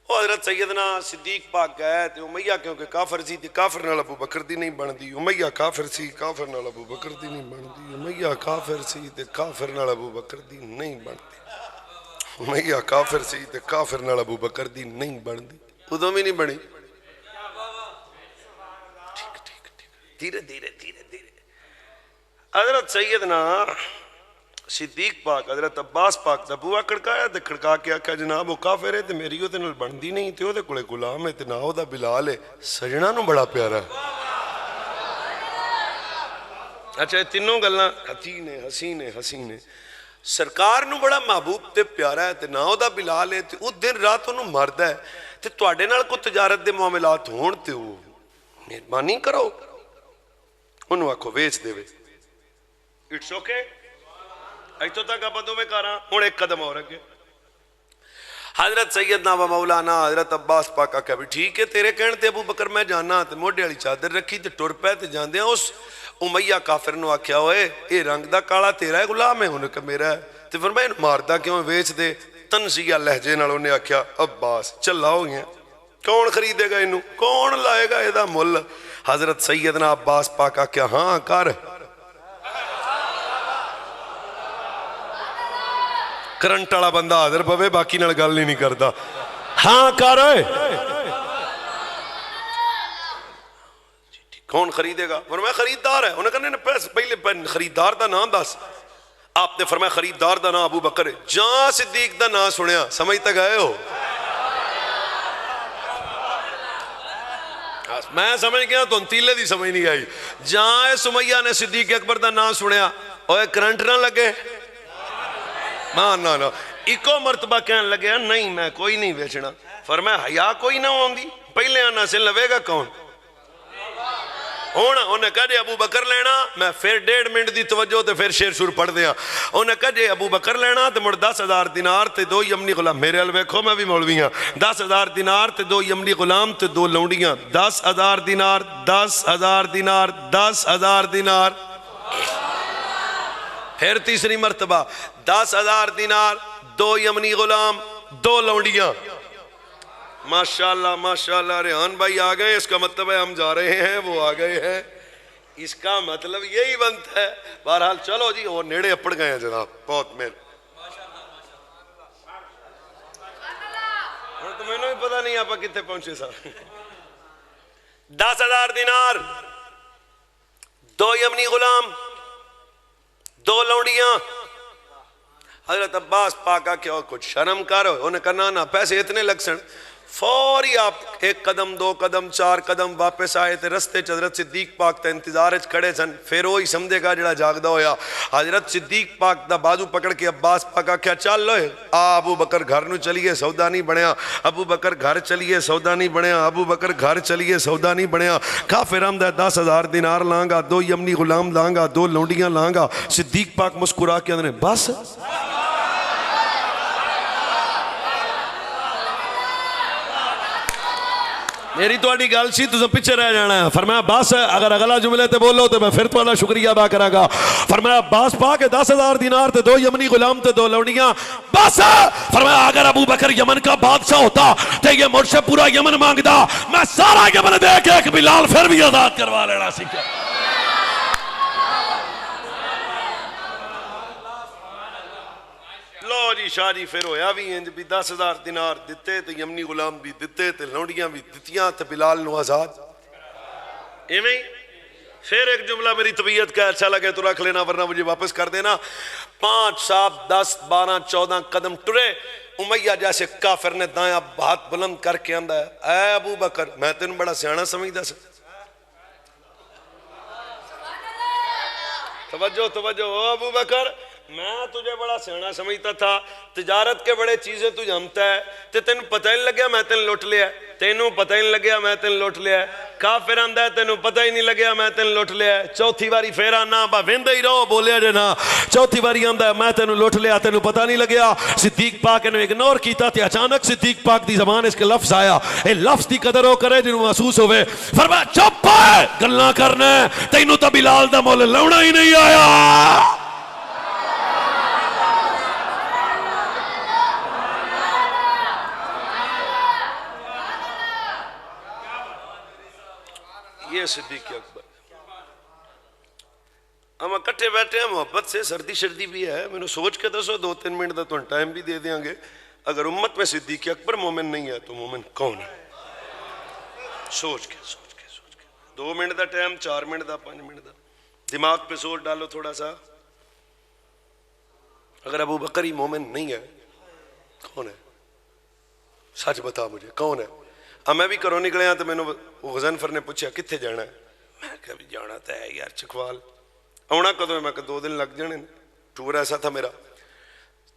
S1: وہ حضرت سیدنا صدیق پاک گئے تے امیہ کیونکہ کافر سی تے کافر نال ابو بکر دی نہیں بندی. امیہ کافر سی کافر نال ابو بکر دی نہیں بندی. امیہ کافر سی تے کافر نال ابو بکر دی نہیں بندی. امیہ کافر سی تے کافر نال ابو بکر دی نہیں بندی. ادوں بھی نہیں بنی. دھیرے دھیرے دھیرے دھیرے حضرت سیدنا صدیق پاک حضرت عباس پاک دا بوا کھڑکایا تے کھڑکا کے آکھا جناب وہ کافر ہے تے میری او تے نال بندی نہیں تے او دے کولے غلام ہے تے نا او دا بلال ہے. سجنا نو بڑا پیارا ہے. اچھا یہ تینوں گلاں حسین ہے حسین ہے حسین ہے. سرکار نو بڑا محبوب تے پیارا ہے تے نا او دا بلال ہے تے او دن رات انہوں مرد ہے تے تواڈے نال کوئی تجارت دے معاملات ہون تے او مہربانی کرو انہوں آکھو ویچ دے وے. It's okay. ایتھوں تک آپ دو میں کہاں ہوں ایک قدم اور اگے. حضرت سیدنا و مولانا حضرت عباس پاک آکھا بھی ٹھیک ہے تیرے کہنے تے ابو بکر میں جانا تے موڈے والی چادر رکھی تے ٹر پے تے جاندے اس امیہ کافر نو آکھیا ہوئے اے رنگ دا کالا تیرا ہے غلام ہے انہوں کہ میرا ہے تے فرمایا ماردہ کیوں ویچ دے. تنزیہ لہجے نال انہیں آکھیا عباس چلا ہو گیا کون خریدے گا انہوں کون لائے گا ادا مل. حضرت سیدنا عباس پاک آکھیا ہاں کر. کرنٹ والا بندہ حاضر پوے باقی نال گل نہیں کردا. ہاں کر. کون خریدے گا؟ فرمایا خریدار ہے. انہوں نے کہا پہلے خریدار دا نام دس. آپ نے فرمایا خریدار دا نام ابو بکر ہے. جہاں صدیق دا نام سنیا سمجھ تک آئے ہو. میں سمجھ گیا تو انتیلے دی سمجھ نہیں آئی. جہاں سمیہ نے صدیق اکبر دا نام سنیا اوے کرنٹ نہ لگے. نا ایکو مرتبہ کہنے لگے نہیں میں کوئی نہیں بیچنا. فرمایا حیا کوئی نہ ہوندی پہلے آنا سے لوے گا کون. انہیں کہا جے ابو بکر لینا میں پھر 1.5 منٹ دی توجہ تے پھر شیر شور پڑھ دیا. انہیں کہا جے ابو بکر لینا تے مڑ 10,000 دینار تے 2 یمنی غلام. میرے ال ویکھو میں بھی مولوی ہاں. 10,000 دینار تے 2 یمنی غلام تے 2 لونڈیاں. 10,000 دینار 10,000 دینار 10,000 دینار. پھر تیسری مرتبہ 10,000 دینار 2 یمنی غلام 2 لونڈیاں. ماشاءاللہ ماشاءاللہ ریحان بھائی آ گئے. اس کا مطلب ہے ہم جا رہے ہیں وہ آ گئے ہیں. اس کا مطلب یہی بنتا ہے. بہرحال چلو جی وہ نیڑے اپڑ گئے ہیں جناب. بہت مہر تو میں نے بھی پتا نہیں آپ کتنے پہنچے سا. 10,000 دینار 2 یمنی غلام 2 لونڈیاں. حضرت عباس پاکا کیا کچھ شرم کرو. انہیں کہا نا پیسے اتنے لگ سن. فوری آپ ایک قدم دو قدم چار قدم واپس آئے تے رستے چ حضرت صدیق پاک تے انتظار وچ کھڑے سن. پھر وہی سمجھے گا جڑا جاگدا ہویا. حضرت صدیق پاک دا بازو پکڑ کے عباس پاک آکھیا چل لوئے ابو بکر گھر نو چلیے سودا نہیں بنیا. ابو بکر گھر چلیے سودا نہیں بنیا. ابو بکر گھر چلیے سودا نہیں بنیا. کافر آمدا 10,000 دینار لانگا, 2 یمنی غلام لانگا, 2 لونڈیاں لانگا. صدیق پاک مسکرا کے اندر بس میری تواڈی گل سی تساں پیچھے رہ جانا ہے. فرمایا بس اگر اگلا جملے تے بولو تو میں پھر تہاڈا شکریہ ادا کراں گا. فرمایا عباس پاک 10,000 دینار تے 2 یمنی غلام تے 2 لونڈیاں بس. فرمایا اگر ابو بکر یمن کا بادشاہ ہوتا تے یہ مجھ سے پورا یمن مانگدا, میں سارا یمن دے کے ایک بلال پھر بھی آزاد کروا لینا سی. لو جی شاہ جی پھر ہویا بھی انج بھی 10,000 دینار دیتے تے یمنی غلام بھی دیتے تے لونڈیاں بھی دتیاں تے بلال نو آزاد. ایویں پھر ایک جملہ میری طبیعت کا اچھا لگے تو رکھ لینا ورنہ مجھے واپس کر دینا. 5 7 10 12 14 قدم ٹرے. امیہ جیسے کافر نے دایاں ہاتھ بلند کر کے آندا ہے اے ابو بکر میں تینوں بڑا سیاںا سمجھدا سی. توجہ توجہ او ابو بکر میں تجھے بڑا سیاںا سمجھتا تھا. تجارت کے بڑے چیزیں تو جانتا ہے تے تینوں پتہ ہی نہیں لگیا میں تینوں لوٹ لیا. تینوں پتہ ہی نہیں لگیا میں تینوں لوٹ لیا. کافر آندا ہے تینوں پتہ ہی نہیں لگیا میں تینوں لوٹ لیا. چوتھی باری پھر آنا با ویندے ہی رہو بولیا جے نا. چوتھی باری آندا ہے میں تینوں لوٹ لیا تینوں پتہ نہیں لگیا. صدیق پاک نے اگنور کیتا تے اچانک صدیق پاک دی زبان اس کے لفظ آیا. اے لفظ دی قدر ہو کرے جنوں محسوس ہوئے. فرمایا چپ ہے گلاں کرنا تینوں تا بلال دا مول لاؤنا ہی نہیں آیا. یہ صدیق اکبر ہم اکٹھے بیٹھے ہیں محبت سے. سردی شردی بھی ہے میں نے سوچ کے دسو 2-3 منٹ دا تو ٹائم بھی دے دیں گے. اگر امت میں صدیق اکبر مومن نہیں ہے تو مومن کون ہے؟ سوچ کے 2 منٹ دا ٹائم 4 منٹ دا 5 منٹ دا دماغ پہ زور ڈالو تھوڑا سا. اگر ابو بکر ہی مومن نہیں ہے کون ہے؟ سچ بتا مجھے کون ہے؟ میں بھی کروں نکلے ہاں تو میں نے غزنفر نے پوچھا کتھے جانا ہے. میں کہا بھی جانا تو ہے یار چکوال. آنا کدوں ہے؟ میں کہا 2 دن لگ جانے. ٹور ایسا تھا میرا.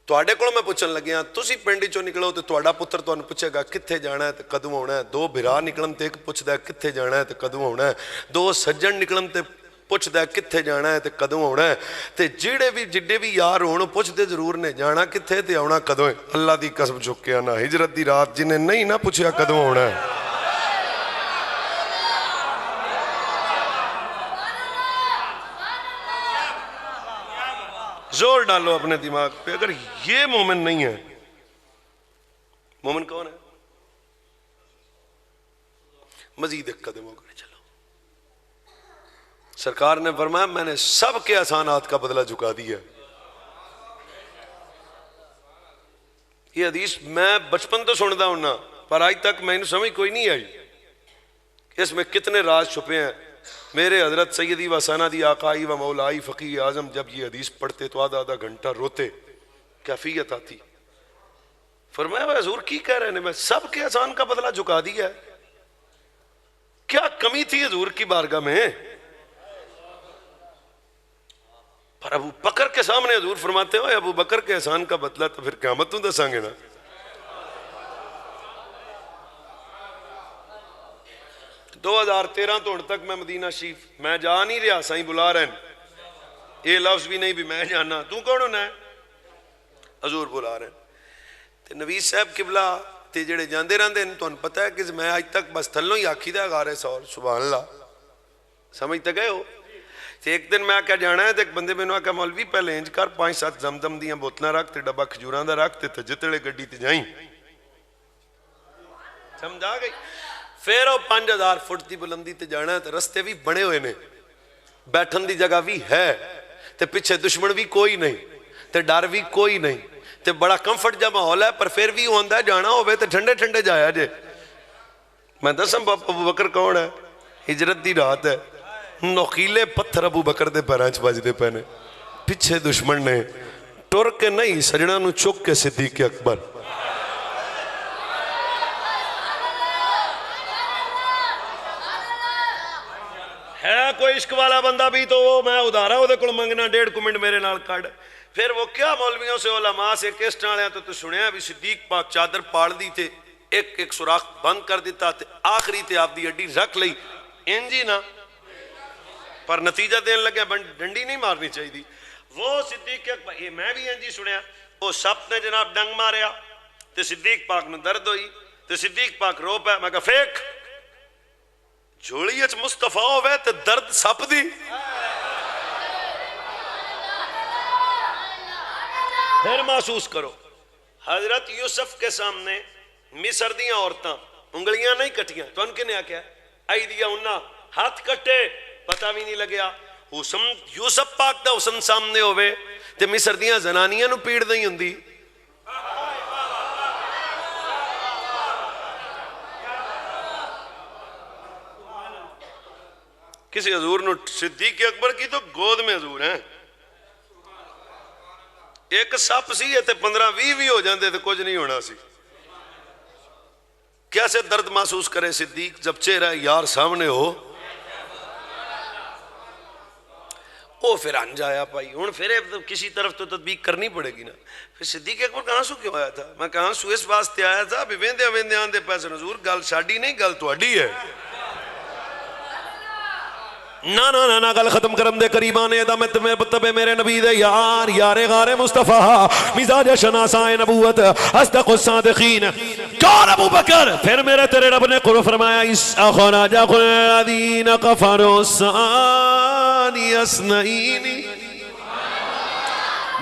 S1: تواڈے کولوں میں پوچھن لگیا تسی پنڈ چوں نکلو تو تواڈا پتر تانوں پوچھے گا کتھے جانا ہے تے کدوں آنا ہے. 2 بھرا نکلن تے ایک پوچھدا ہے کتھے جانا ہے تے کدوں آنا ہے. 2 سجن نکلن تے پوچھدا ہے کتھے جانا ہے تے کدوں آنا ہے. تے جڑے بھی یار ہون پوچھدے ضرور نے جانا کتھے تے آنا کدوں ہے. اللہ دی قسم چک کے آنا ہجرت دی رات جنہیں نہیں نہ پوچھیا کدوں آنا ہے. زور ڈالو اپنے دماغ پہ. اگر یہ مومن نہیں ہے مومن کون ہے؟ مزید ایک قدم ہو کر چلو. سرکار نے فرمایا میں نے سب کے احسانات کا بدلہ چکا دیا. یہ حدیث میں بچپن تو سنتا ہوں نا پر آج تک میں سمجھ کوئی نہیں آئی اس میں کتنے راز چھپے ہیں. میرے حضرت سیدی و سندی آقائی و مولائی فقیہ اعظم جب یہ حدیث پڑھتے تو آدھا گھنٹہ روتے. کیفیت آتی. فرمایا حضور کی کہہ رہے ہیں میں سب کے احسان کا بدلہ چکا دیا ہے. کیا کمی تھی حضور کی بارگاہ میں؟ پر ابو بکر کے سامنے حضور فرماتے ہو ابو بکر کے احسان کا بدلہ تو پھر قیامت تو دساں گے نا. دو 2013 تو ان تک میں مدینہ شریف میں جا نہیں رہا. سائیں بلا رہے ہیں یہ لفظ بھی نہیں بھی میں جانا. تو کون ہونا ہے؟ حضور بلا رہے ہیں. تے نویس صاحب قبلہ تے جڑے جاندے رہندے ہیں تو ان پتہ ہے کہ میں آج تک بس تھلوں ہی آکھی دا غارے سور سبحان اللہ. سمجھتے گئے ہو؟ تے ایک دن میں آکھا جانا ہے تے ایک بندے میں نے آکھا مولوی پہلے انج کر 5-7 زمزم دیاں بوتلاں رکھ تے ڈبا کھجوراں دا رکھ تے جتڑے گڈی تے جائیں. سمجھا گئی؟ پھر وہ 5000 فٹ دی بلندی تے جانا ہے تے رستے بھی بنے ہوئے نے بیٹھن دی جگہ بھی ہے تے پیچھے دشمن بھی کوئی نہیں تے ڈر بھی کوئی نہیں تے بڑا کمفرٹ جا ماحول ہے. پر پھر بھی ہوندا ہے جانا ہوئے تے ٹھنڈے ٹھنڈے جایا جے. میں دساں ابو بکر کون ہے؟ ہجرت دی رات ہے. نوکیلے پتھر ابو بکر دے پیراں وچ بجدے پے نے. پیچھے دشمن نے ٹر کے نہیں سجنا نو چک کے صدیق اکبر کوئی عشق والا بندہ بھی تو وہ میں ادارا وہ کو منگنا 1.5 منٹ میرے نال کھڑ. پھر وہ کیا مولویوں سے علماء سے کیسٹ والے تو سنیا بھی صدیق پاک چادر پاڑ دی تھے ایک سوراخ بند کر دیتا تے آخری تے آپ دی ہڈی رکھ لئی انجی نا پر نتیجہ دین لگے ڈنڈی نہیں مارنی چاہیے. وہ صدیق اکبر یہ میں بھی انجی سنیا وہ سب نے جناب ڈنگ ماریا تے صدیق پاک نو درد ہوئی تے صدیق پاک رو پہ میں کہا فیک جھوڑی اچ مصطفیٰ ہوئے تے درد سپ دی. پھر محسوس کرو حضرت یوسف کے سامنے مصر دیاں عورتاں انگلیاں نہیں کٹیاں تو ان کے نے کیا آئی دیا انہاں ہاتھ کٹے پتہ بھی نہیں لگیا. حسن یوسف پاک دا حسن سامنے ہوئے تے مصر دیاں زنانیاں نو پیڑ نہیں ہوندی. کسی حضور نو صدیق اکبر کی تو گود میں حضور ہیں ایک سپ سی ہے تے 15-20 بھی ہو جاندے تے کچھ نہیں ہونا سی. کیسے درد محسوس کرے صدیق جب چہرہ یار سامنے ہو. وہ پھر انجایا پائی ہوں پھر کسی طرف تو تطبیق کرنی پڑے گی نا. پھر صدیق اکبر کہاں سو کیوں آیا تھا؟ میں کہاں سو اس واسطے آیا تھا بھی ویندے ویندے آندے پیسے حضور گل ساڈی نہیں گل تہاڈی ہے. نا نا نا نا گل ختم کرم دے قریبان ادا میں تمہیں بتبے میرے نبی دے یار یار غار مصطفیٰ مزاج شناسائے نبوت اصدق الصادقین کون ابو بکر. پھر میرے تیرے رب نے قرآن فرمایا اس اخراج الذین کفروا ثانی اثنین.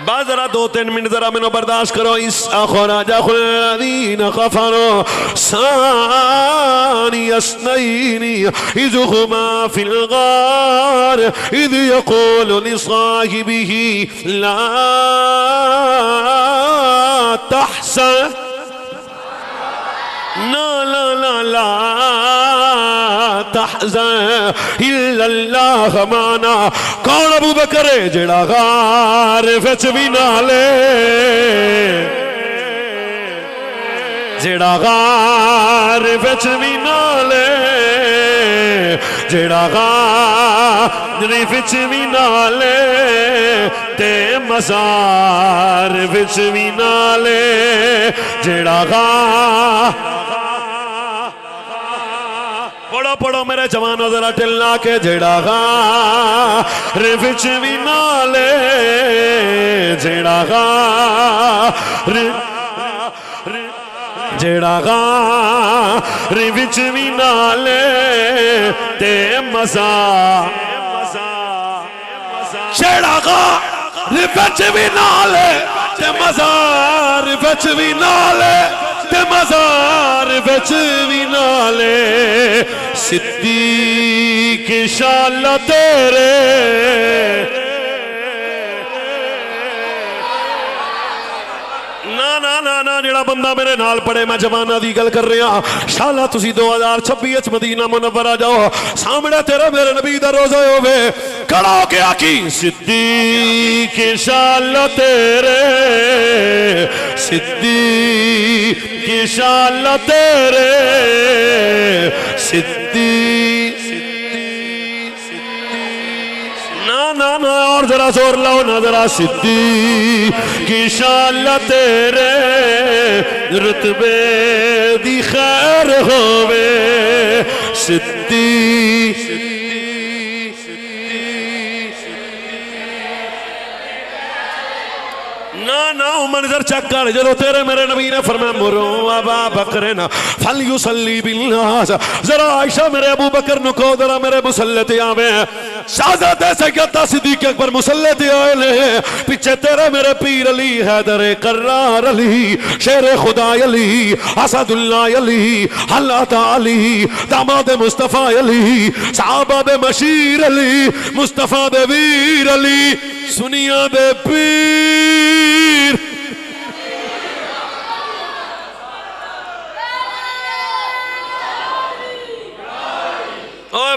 S1: بعد ذرا 2-3 منٹ ذرا میں برداشت کرو. اس اخراج الذین کفروا ثانی اثنین اذ ہما فی الغار اذ یقول لصاحبہ لا تحزن لا لا لا لا تحزن الا اللہ معنا. کون ابو بکر ہے جڑا غار وچ بھی نالے جڑا غار وچ بھی نالے جڑا غار وچ بھی نالے تے مزار وچ بھی نالے جڑا غار. پڑھو پڑھو میرے جوانو ذرا ٹلنا کے جڑا غار وچ بھی نالے جڑا غار جڑا غار وچ بھی نالے تے مزا جڑا غار وچ بھی نالے تے مزار وچ بھی نالے تے مزار وچ بھی نالے. صدیق انشاءاللہ تیرے نا جڑا بندہ میرے نال پڑے میں جوانہ دی گل کر رہا شالا تسی 2026 مدینہ منورہ جاؤ سامنے تیرا میرے نبی دا روزہ ہوئے کھڑا ہو کے آکی صدیق انشاءاللہ تیرے صدیق انشاءاللہ تیرے صدیق نا نا اور ذرا زور لاؤ نا ذرا صدیق انشاءاللہ تیرے رتبے دی خیر ہوئے صدیق نا منظر چیک کر جدو تیرے میرے نبی نے فرمایا مرو ابا بکرنا فلیصلی بالناس. ذرا عائشہ میرے ابو بکر نو کہو ذرا میرے مسلح تے آویں شہزادہ سیدنا صدیق اکبر مسلح تے آئے لے پیچھے تیرے میرے پیر علی حیدر کرار علی شیر خدا علی اسد اللہ علی اللہ تعالی داماد مصطفیٰ علی صحابہ دے مشیر علی مصطفیٰ دے ویر علی سنیا دے پیر.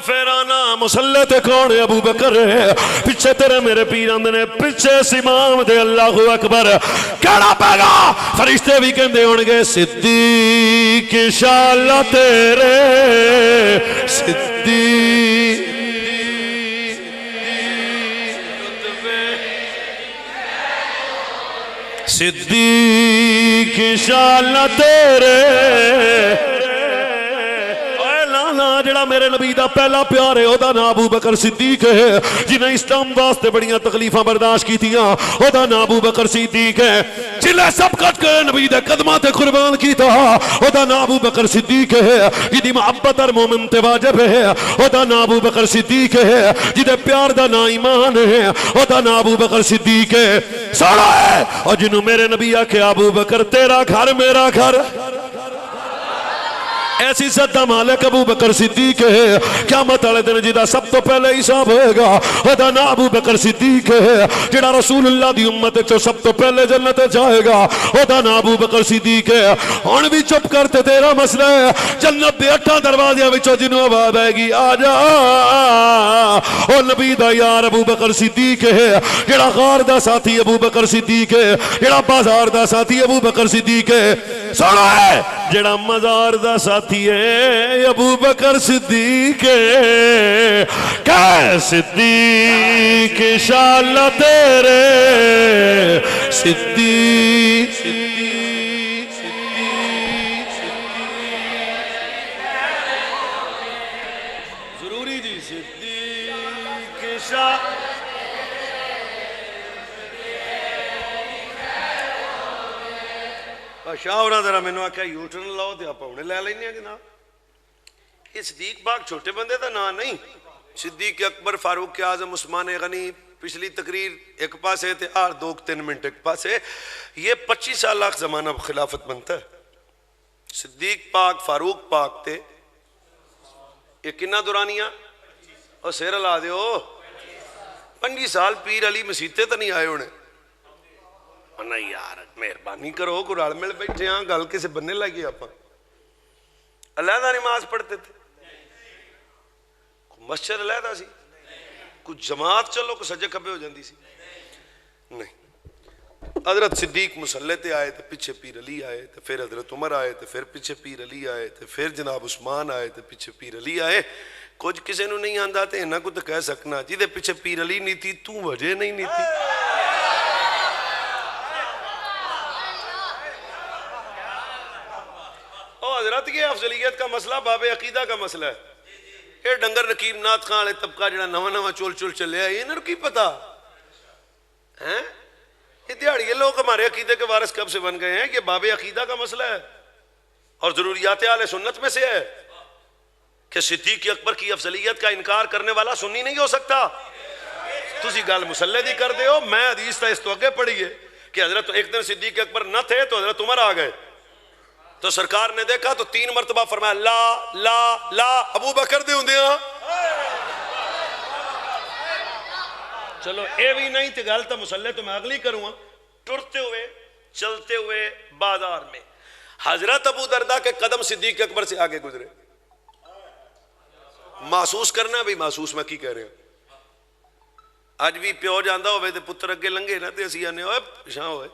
S1: فیرانا مسلح تے کون ابو بکر پیچھے تیرے میرے پیران نے پیچھے امام دے اللہ اکبر کہڑا پیگا فرشتے بھی کہندے ہونگے صدیق انشاءاللہ تیرے صدیق صدیق شان تیرے جڑا میرے نبی دا پہلا پیار ہے او دا نام ابو بکر صدیق ہے جنہیں اسلام واسطے بڑیاں تکلیفاں برداشت کیتیاں او دا نام ابو بکر صدیق ہے جنہیں سب کٹ کے نبی دے قدماں تے قربان کیتا او دا نام ابو بکر صدیق ہے جدی محبت اور مومن تے واجب ہے او دا نام ابو بکر صدیق ہے جدے پیار دا نا ایمان ہے او دا نام ابو بکر صدیق ہے سونا ہے اور جنہوں میرے نبی آکھے ابو بکر تیرا گھر میرا گھر ایسی صدہ مالک ابو بکر صدیق ہے قیامت والے دن جدا سب تو پہلے حساب ہوئے گا ادا نا ابو بکر صدیق ہے جڑا رسول اللہ دی امت چو سب تو پہلے جنت جائے گا ادا نا ابو بکر صدیق ہے ہن بھی چپ کرتے تیرا مسئلہ ہے جنت دے 8 دروازیاں وچوں جنوں آواز آئے گی آ جا او نبی دا یار ابو بکر صدیق ہے جڑا غار دا ساتھی ابو بکر صدیق ہے جڑا بازار دا ساتھی ابو بکر صدیق ہے سونا ہے جڑا مزار دا ساتھی ہے ابو بکر صدیق ہے کہ صدیق شان تیرے صدیق ضروری جی صدیق شان شاہ ذرا مینوں آکھیا یو ٹرن لاؤ تے آپ ہونے لے لینے ہیں جناب یہ صدیق پاک چھوٹے بندے دا نا نہیں صدیق اکبر فاروق اعظم عثمان غنی پچھلی تقریر ایک پاس ہے تے 2-3 منٹ ایک پاس ہے یہ 25 سال زمانہ خلافت بنتا ہے صدیق پاک فاروق پاک تے یہ کنہ دورانیاں اور سیر لا دیو 25 سال پیر علی مسیطے تا نہیں آئے ہونے نہیں یار مہربانی کرو کو رال مل بیٹھے ہاں گل کسے بننے لگے آپ علیحدہ نماز پڑھتے تھے مسجد علیحدہ سی کچھ جماعت چلو کو سجے کھبے ہو جاندی سی نہیں حضرت صدیق مسلح تے آئے تے پیچھے پیر علی آئے تے پھر حضرت عمر آئے تے پھر پیچھے پیر علی آئے تے پھر جناب عثمان آئے تے پیچھے پیر علی آئے کچھ کسے نو نہیں آندہ تے انہاں کو تو کہہ سکنا جی دے پیچھے پیر علی نہیں تھی تو وجہ نہیں تھی حضرت یہ افضلیت کا مسئلہ باب عقیدہ کا مسئلہ ہے یہ ڈنگر نکیم نات خان والے طبقہ جڑا نواں چول چلے آئے انہوں کی پتا ہے یہ دیہڑیے لوگ ہمارے عقیدے کے وارث کب سے بن گئے ہیں یہ باب عقیدہ کا مسئلہ ہے اور ضروریات اہل سنت میں سے ہے کہ صدیق اکبر کی افضلیت کا انکار کرنے والا سنی نہیں ہو سکتا تسی گل مسلح دی کر دے ہو میں حدیث تا اس تو آگے پڑھی ہے کہ حضرت ایک دن صدیق اکبر نہ تھے تو حضرت عمر آ گئے تو سرکار نے دیکھا تو 3 مرتبہ فرمایا لا لا لا ابو بکر دے ہوندے ہاں چلو اے بھی نہیں تے گل تے مسلح تو میں اگلی کروں ہاں ٹرتے ہوئے چلتے ہوئے بازار میں حضرت ابو دردہ کے قدم صدیق اکبر سے آگے گزرے محسوس کرنا بھی محسوس میں کی کہہ رہے ہیں آج بھی پیو جاندہ ہوئے تے پتر اگے لنگے نا تے اسی آنے ہوئے پشاں ہوئے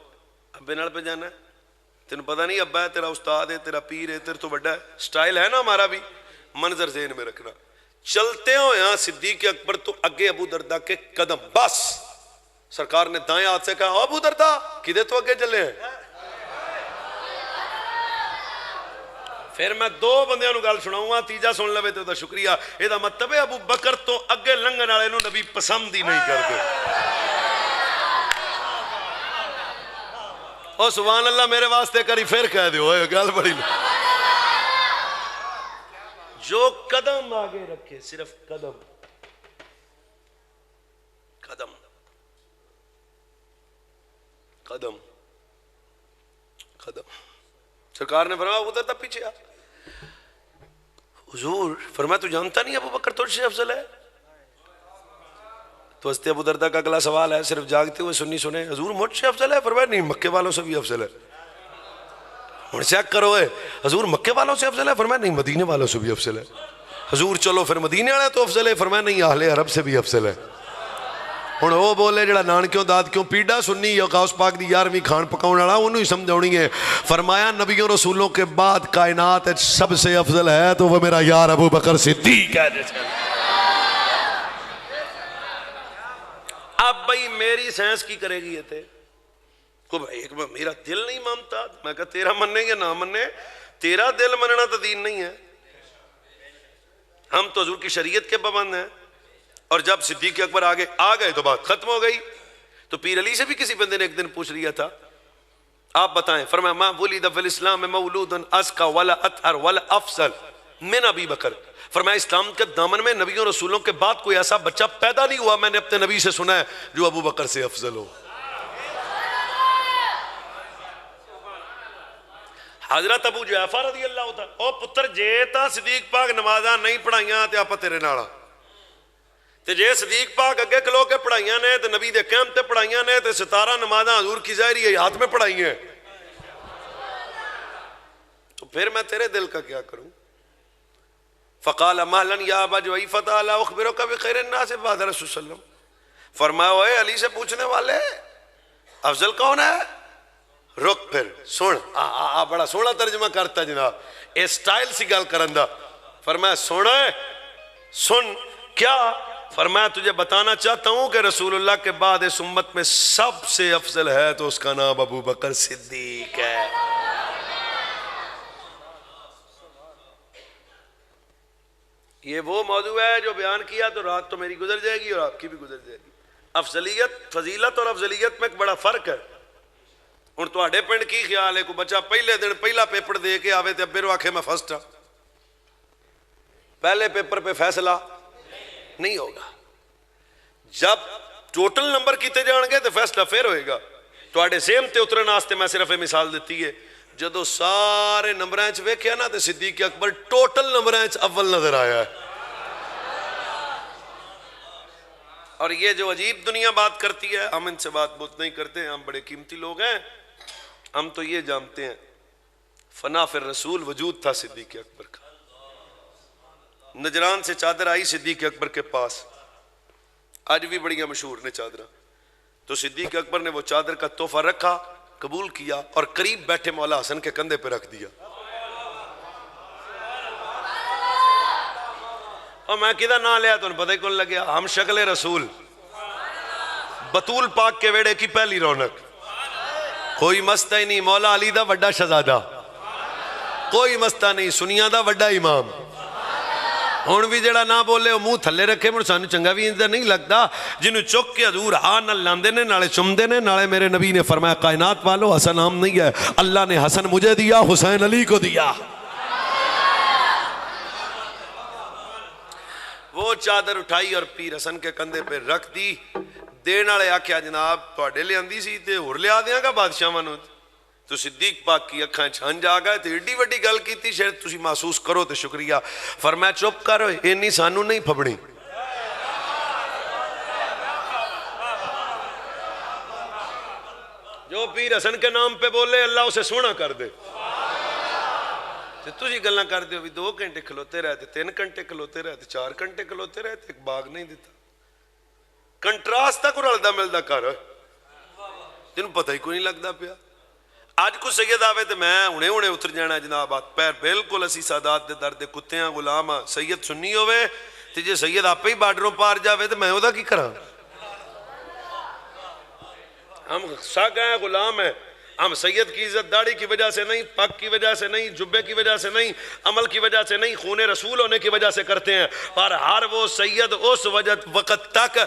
S1: ابے نال پہ جانا ہے تینوں پتہ نہیں ابا ہے تیرا استاد ہے تیرا پیر ہے تیرے تو بڑا ہے سٹائل ہے نا ہمارا بھی منظر ذہن میں رکھنا چلتے ہوئے ہاں صدیق اکبر تو اگے ابو دردہ کے قدم بس سرکار نے دائیں ہاتھ سے کہا ابو دردہ کدے تو اگے چلے ہیں پھر میں 2 بندیاں نو گل سناؤں گا تیجا سن لوے تو دا شکریہ یہ دا مطلب ہے ابو بکر تو اگے لنگن والے نو نبی پسند ہی نہیں کرتے او سبحان اللہ میرے واسطے کری پھر کہہ دیو گل بڑی جو قدم آگے رکھے صرف قدم قدم قدم قدم سرکار نے فرمایا ادھر تک پیچھے آ حضور فرمایا تو جانتا نہیں ابو بکر تجھ سے افضل ہے تو حضرت ابو دردہ کا اگلا سوال ہے صرف جاگتے ہوئے سنی سنے حضور مجھ سے افضل ہے فرمایا نہیں مکے والوں سے بھی افضل ہے اور چیک کرو ہے حضور مکے والوں سے افضل ہے فرمایا نہیں مدینے والوں سے بھی افضل ہے حضور چلو پھر مدینے والے تو افضل ہے فرمایا نہیں اہل عرب سے بھی افضل ہے ہن وہ بولے جڑا نانکیوں داد کیوں پیڈا سنی یا غوث پاک دی 11ویں کھان پکاؤن والا انہوں ہی سمجھاونی ہے فرمایا نبیوں رسولوں کے بعد کائنات سب سے افضل ہے تو وہ میرا یار ابو بکر صدیق ہے اب بھئی میری سائنس کی کرے گی یہ تھے کو بھائی ایک میرا دل نہیں مانتا. میں کہا تیرا مننے یا نہ مننے, تیرا دل مننا تو دین نہیں ہے. ہم تو حضور کی شریعت کے پابند ہیں. اور جب صدیق اکبر آگے آ گئے تو بات ختم ہو گئی. تو پیر علی سے بھی کسی بندے نے ایک دن پوچھ لیا تھا, آپ بتائیں. فرمایا ما ولد فی الاسلام مولود ازکا ولا اطہر ولا افضل من ابی بکر. فرمایا اسلام کے دامن میں نبیوں رسولوں کے بعد کوئی ایسا بچہ پیدا نہیں ہوا میں نے اپنے نبی سے سنا ہے جو ابو بکر سے افضل ہو. حضرت ابو جعفر رضی اللہ تعالی او پتر جے تا صدیق پاک نمازاں نہیں پڑھائیاں تے آپ تیرے نال, تے جے صدیق پاک اگے کھلو کے پڑھائیاں نے تے نبی دے قیام تے پڑھائیاں نے تے 17 نمازاں حضور کی ظاہری حیات میں پڑھائی ہیں, تو پھر میں تیرے دل کا کیا کروں. فقال مہلا یا ابا جویفۃ الا اخبرک بخیر الناس بعد رسول صلی اللہ علیہ وسلم. فرمایا اوے علی سے پوچھنے والے افضل کون ہے, رک پھر سن. بڑا سونا ترجمہ کرتا جناب, اے سٹائل سی گل کرن دا. فرمایا سن کیا. فرمایا تجھے بتانا چاہتا ہوں کہ رسول اللہ کے بعد اس امت میں سب سے افضل ہے تو اس کا نام ابو بکر صدیق ہے. یہ وہ موضوع ہے جو بیان کیا تو رات تو میری گزر جائے گی اور آپ کی بھی گزر جائے گی. افضلیت, فضیلت اور افضلیت میں ایک بڑا فرق ہے. ہوں تواڈے پنڈ کی خیال ہے, کوئی بچہ پہلے دن پہلا پیپر دے کے آوے تے ابے نوں آکھے میں فرسٹ ہاں, پہلے پیپر پہ فیصلہ نہیں ہوگا. جب ٹوٹل نمبر کیتے جان گے تو فیصلہ پھر ہوئے گا. تواڈے ذہن تے اترن واسطے میں صرف ایک مثال دیتی ہے. جدو سارے نمبراں وچ ویکھیا نا تے صدیق اکبر ٹوٹل نمبراں وچ اول نظر آیا ہے. اور یہ جو عجیب دنیا بات کرتی ہے, ہم ان سے بات بہت نہیں کرتے ہیں, ہم بڑے قیمتی لوگ ہیں. ہم تو یہ جانتے ہیں فنا فی الرسول وجود تھا صدیق اکبر کا. نجران سے چادر آئی صدیق اکبر کے پاس, آج بھی بڑی مشہور نے چادریں. تو صدیق اکبر نے وہ چادر کا تحفہ رکھا, قبول کیا اور قریب بیٹھے مولا حسن کے کندھے پہ رکھ دیا. اور میں کدھر نہ لیا تو پتہ ہی کون لگیا, ہم شکل رسول, بطول پاک کے ویڑے کی پہلی رونق, کوئی مستہ ہی نہیں, مولا علی دا وڈا شہزادہ, کوئی مستہ نہیں, سنیا دا وڈا امام. ہون بھی جڑا نہ بولے وہ منہ تھلے رکھے, مڑ سانو چنگا بھی اندر نہیں لگتا. جنہوں چک کے حضور ہاں نہ لاندے نے نالے چمدے نے, نالے میرے نبی نے فرمایا کائنات والو حسن عام نہیں ہے, اللہ نے حسن مجھے دیا, حسین علی کو دیا. وہ چادر اٹھائی اور پیر حسن کے کندھے پہ رکھ دی. دین والے آکھیا جناب تواڈے لے آندی سی تے ہور لے آ دیاں گا بادشاہاں نوں. تو صدیق پاک کی اکھاں چھنج آ گئے تے ایڈی وڈی گل کیتی, شاید تسی محسوس کرو تے شکریہ. فرمایا چپ کر, اینی سانو نہیں پھبڑی. جو پیر حسن کے نام پہ بولے اللہ اسے سونا کر دے. تسی گلاں کر دیو بھی 2 گھنٹے کھلوتے رہتے, 3 گھنٹے کھلوتے رہتے, 4 گھنٹے کھلوتے رہتے, ایک باغ نہیں دیتا. کنٹراسٹ تک رلدا ملدا کر, تینوں پتہ ہی کوئی نہیں لگتا پیا. آج کو سید آوے تو میں ہنے اتر جانا جناب, پیر بالکل اسی سادات دے درد کتیاں غلام ہاں. سید سنی ہوئے تے جے سید آپ ہی بارڈروں پار جاوے تو میں وہاں کی کراں. ہم ساگ ہیں, غلام ہیں. ہم سید کی عزت داڑھی کی وجہ سے نہیں, پگ کی وجہ سے نہیں, جبے کی وجہ سے نہیں, عمل کی وجہ سے نہیں, خون رسول ہونے کی وجہ سے کرتے ہیں. پر ہر وہ سید اس وقت تک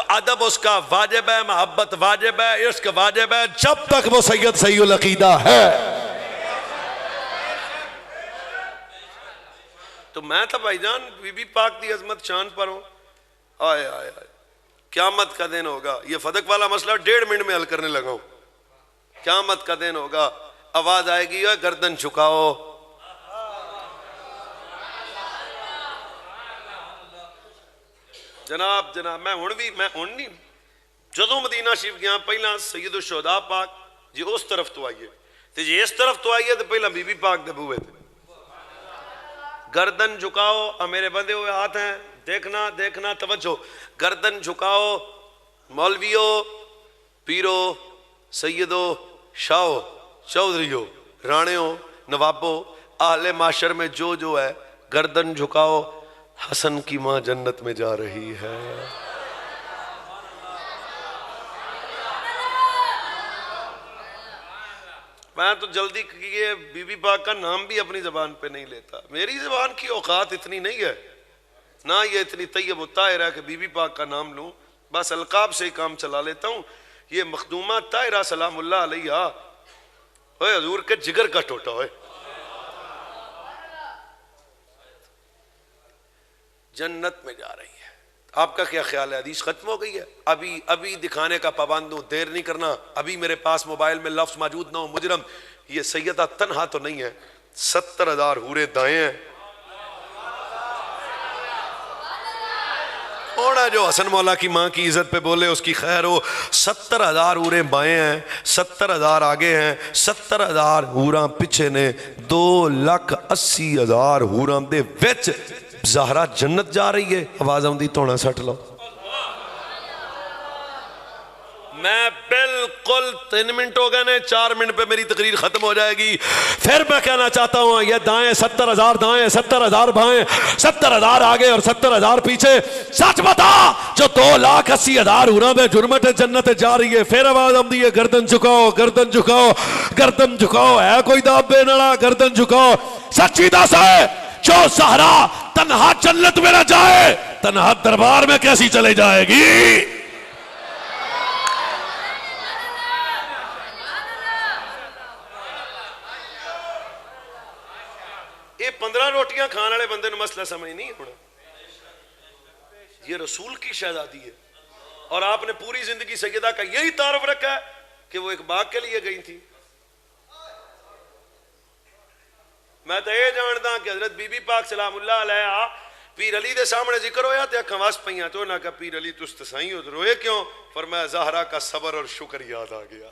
S1: ادب اس کا واجب ہے, محبت واجب ہے, عشق واجب ہے, جب تک وہ سید صحیح العقیدہ ہے. تو میں تو بھائی جان بی بی پاک دی عظمت شان پر ہوں. آئے آئے آئے قیامت کا دن ہوگا, یہ فدق والا مسئلہ 1.5 منٹ میں حل کرنے لگا ہوں. قیامت کا دن ہوگا, آواز آئے گی گردن جھکاؤ. جناب میں ہن نہیں, جدوں مدینہ شریف گیا پہلا سید الشہداء پاک جی اس طرف تو آئیے, تے جی اس طرف تو آئیے تو پہلا بی بی پاک دے بوئے تھے. گردن جھکاؤ, میرے بندے ہوئے ہاتھ ہیں, دیکھنا دیکھنا توجہ. گردن جھکاؤ مولویو, پیرو, سیدو, شاہو, چودھریو, رانیو, نوابو, اہل معاشر میں جو ہے, گردن جھکاؤ. حسن کی ماں جنت میں جا رہی ہے. میں تو جلدی کیے بی بی پاک کا نام بھی اپنی زبان پہ نہیں لیتا. میری زبان کی اوقات اتنی نہیں ہے، نہ یہ اتنی طیب و طاہر ہے کہ بی بی پاک کا نام لوں. بس القاب سے ہی کام چلا لیتا ہوں. یہ مخدومہ طاہرہ سلام اللہ علیہ ہوئے حضور کے جگر کا ٹوٹا ہوئے، جنت میں جا رہی ہے. آپ کا کیا خیال ہے؟ حدیث ختم ہو گئی ہے؟ ابھی دکھانے کا پابند ہوں، دیر نہیں کرنا. ابھی میرے پاس موبائل میں لفظ موجود نہ ہو مجرم. یہ سیدہ تنہا تو نہیں ہے، 70,000 حوریں دائیں ہیں. اوڑا جو حسن مولا کی ماں کی عزت پہ بولے اس کی خیر ہو. 70,000 حوریں بائیں ہیں، 70,000 آگے ہیں، 70,000 حوراں پیچھے نے. 2,80,000 حوراں دے وچ زہرا جنت جا رہی ہے. آواز آؤں دی توڑا سٹ لو. میں بالکل 3 منٹ ہو گئے نے، 4 منٹ پہ میری تقریر ختم ہو جائے گی. پھر میں کہنا چاہتا ہوں یہ دائیں 70,000 دائیں، 70,000 بائیں، 70,000 آگے اور 70,000 پیچھے. سچ بتا جو 2,80,000 حوراں دے جرمت جنت جا رہی ہے. پھر آواز آؤں دی ہے گردن جھکاؤ، گردن جھکاؤ، گردن جھکاؤ. ہے کوئی دابے نڑا؟ گردن جھکاؤ. سچی دس ہے جو زہرا تنہا جنت میں نہ جائے تنہا دربار میں کیسی چلے جائے گی؟ یہ 15 روٹیاں کھانے والے بندے نے مسئلہ سمجھ نہیں ہونا. یہ رسول کی شہزادی ہے اور آپ نے پوری زندگی سیدہ کا یہی تعارف رکھا ہے کہ وہ ایک باغ کے لیے گئی تھی. میں تو یہ جانتا کہ حضرت بی بی پاک سلام اللہ علیہ پیر علی دے سامنے ذکر ہویا تے اکھاں وس پئیاں تو نہ کہ پیر علی تس تسائیں ہو روئے کیوں؟ فرمایا زہرا کا صبر اور شکر یاد آ گیا.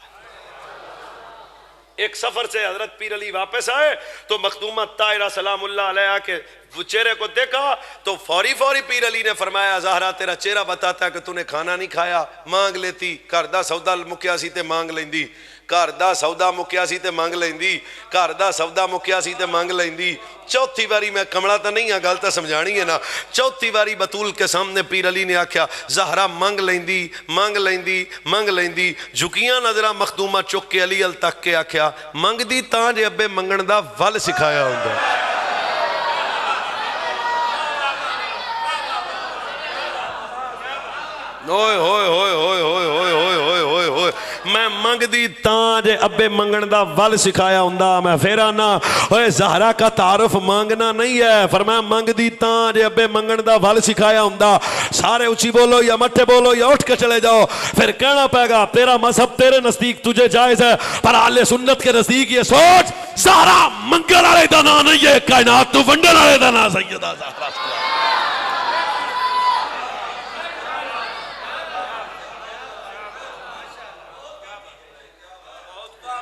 S1: ایک سفر سے حضرت پیر علی واپس آئے تو مخدومہ طاہرہ سلام اللہ علیہ کے وہ چہرے کو دیکھا تو فوری پیر علی نے فرمایا زہرا تیرا چہرہ بتاتا ہے کہ تو نے کھانا نہیں کھایا. مانگ لیتی، گھر دا سودا مکیا سی تے مانگ لیندی، گھر دا سودا مکیا سی تے مانگ لیندی، گھر دا سودا مکیا سی تے مانگ لیندی. چوتھی باری میں کمڑا تو نہیں ہاں، گل تو سمجھانی ہے نا. چوتھی باری بطول کے سامنے پیر علی نے آکھیا زہرا مانگ لیندی مانگ لیندی مانگ لیندی. جھکیاں نظرہ مخدومہ چک کے علی ال تک کے آکھیا مانگ دی تاں جے ابے منگن دا ول سکھایا ہوندا. ہوئے ہوئے ہوئے ہوئے ہوئے ہوئے ہوئے ہوئے ہوئے ہوئے میں منگ دی تاں جے ابے منگن دا ول سکھایا ہوندا. میں پھر آنا ہوئے زہرا کا تعارف مانگنا نہیں ہے. فرمایا منگ دی تاں جے ابے منگن دا ول سکھایا ہوندا. سارے اچھی بولو یا مٹھے بولو یا اٹھ کے چلے جاؤ. پھر کہنا پائے گا تیرا مذہب تیرے نزدیک تجھے جائز ہے پر اہل سنت کے نزدیک یہ سوچ زہرا منگل والے دا نا نہیں ہے، کائنات تو ونڈن والے دا نا. سیدہ زہرا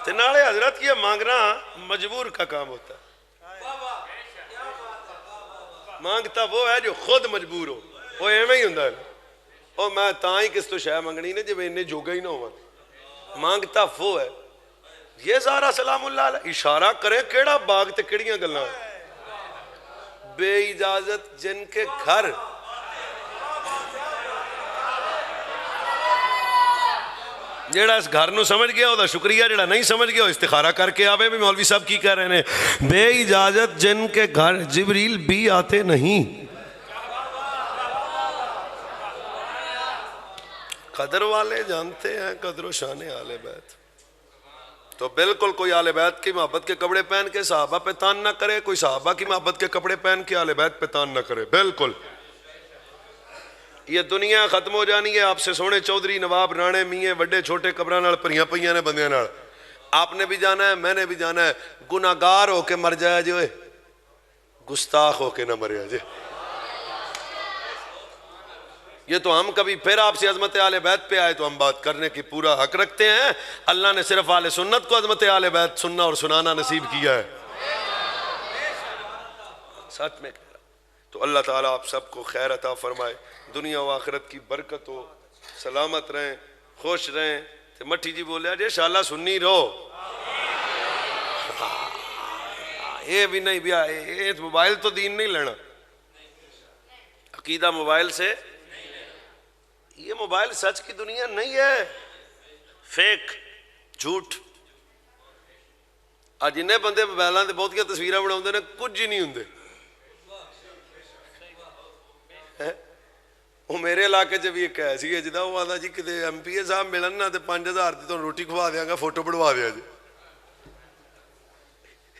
S1: تنالے حضرت یہ مانگنا مجبور کا کام ہوتا ہے. مانگتا وہ ہے جو خود مجبور ہو. وہ ایویں ہی ہوندا ہے او میں تاں ہی کس تو شے منگنی نے جے انہیں جوگا ہی نہ ہوا. مانگتا وہ ہے. یہ زہرا سلام اللہ علیہ اشارہ کرے کیڑا باغ تے کیڑیاں گلاں بے اجازت جن کے گھر. جیڑا اس گھر نو سمجھ گیا ہوتا شکریہ، جیڑا نہیں سمجھ گیا استخارہ کر کے آوے. بھی مولوی صاحب کی کہہ رہے ہیں بے اجازت جن کے گھر جبریل بھی آتے نہیں. قدر والے جانتے ہیں قدر و شان آل بیت. تو بالکل کوئی آل بیت کی محبت کے کپڑے پہن کے صحابہ پہ تان نہ کرے، کوئی صحابہ کی محبت کے کپڑے پہن کے آل بیت پہ تان نہ کرے. بالکل یہ دنیا ختم ہو جانی ہے. آپ سے سونے چودھری نواب رانے میاں وڈے چھوٹے قبراں نال پریاں پئیاں نے بندیاں نال. آپ نے بھی جانا ہے، میں نے بھی جانا ہے. گناہگار ہو کے مر جایا جی، گستاخ ہو کے نہ مریا جی. یہ تو ہم کبھی پھر آپ سے عظمت آل بیت پہ آئے تو ہم بات کرنے کی پورا حق رکھتے ہیں. اللہ نے صرف آل سنت کو عظمت آل بیت سننا اور سنانا نصیب کیا ہے. سچ میں کہہ رہا. تو اللہ تعالیٰ آپ سب کو خیر عطا فرمائے، دنیا و آخرت کی برکت ہو، سلامت رہیں، خوش رہیں. تو مٹھی جی بولے جی شاءاللہ سنی رہو. یہ بھی نہیں بیا یہ موبائل تو دین نہیں لینا. عقیدہ موبائل سے، یہ موبائل سچ کی دنیا نہیں ہے، فیک جھوٹ. ਅੱਜ ਜਿੰਨੇ ਬੰਦੇ ਮੋਬਾਈਲਾਂ ਤੇ ਬਹੁਤੀਆਂ ਤਸਵੀਰਾਂ ਬਣਾਉਂਦੇ ਨੇ ਕੁਝ ਹੀ ਨਹੀਂ ਹੁੰਦੇ। ਉਹ ਮੇਰੇ ਇਲਾਕੇ 'ਚ ਵੀ ਇੱਕ ਹੈ ਸੀ ਜਿਹਦਾ ਉਹ ਆਂਦਾ ਜੀ ਕਿਤੇ MPA ਸਾਹਿਬ ਮਿਲਣ ਨਾ ਤੇ 5000 ਦੀ ਤੁਹਾਨੂੰ ਰੋਟੀ ਖਵਾ ਦਿਆਂਗਾ, ਫੋਟੋ ਬਣਵਾ ਦਿਆ ਜੀ।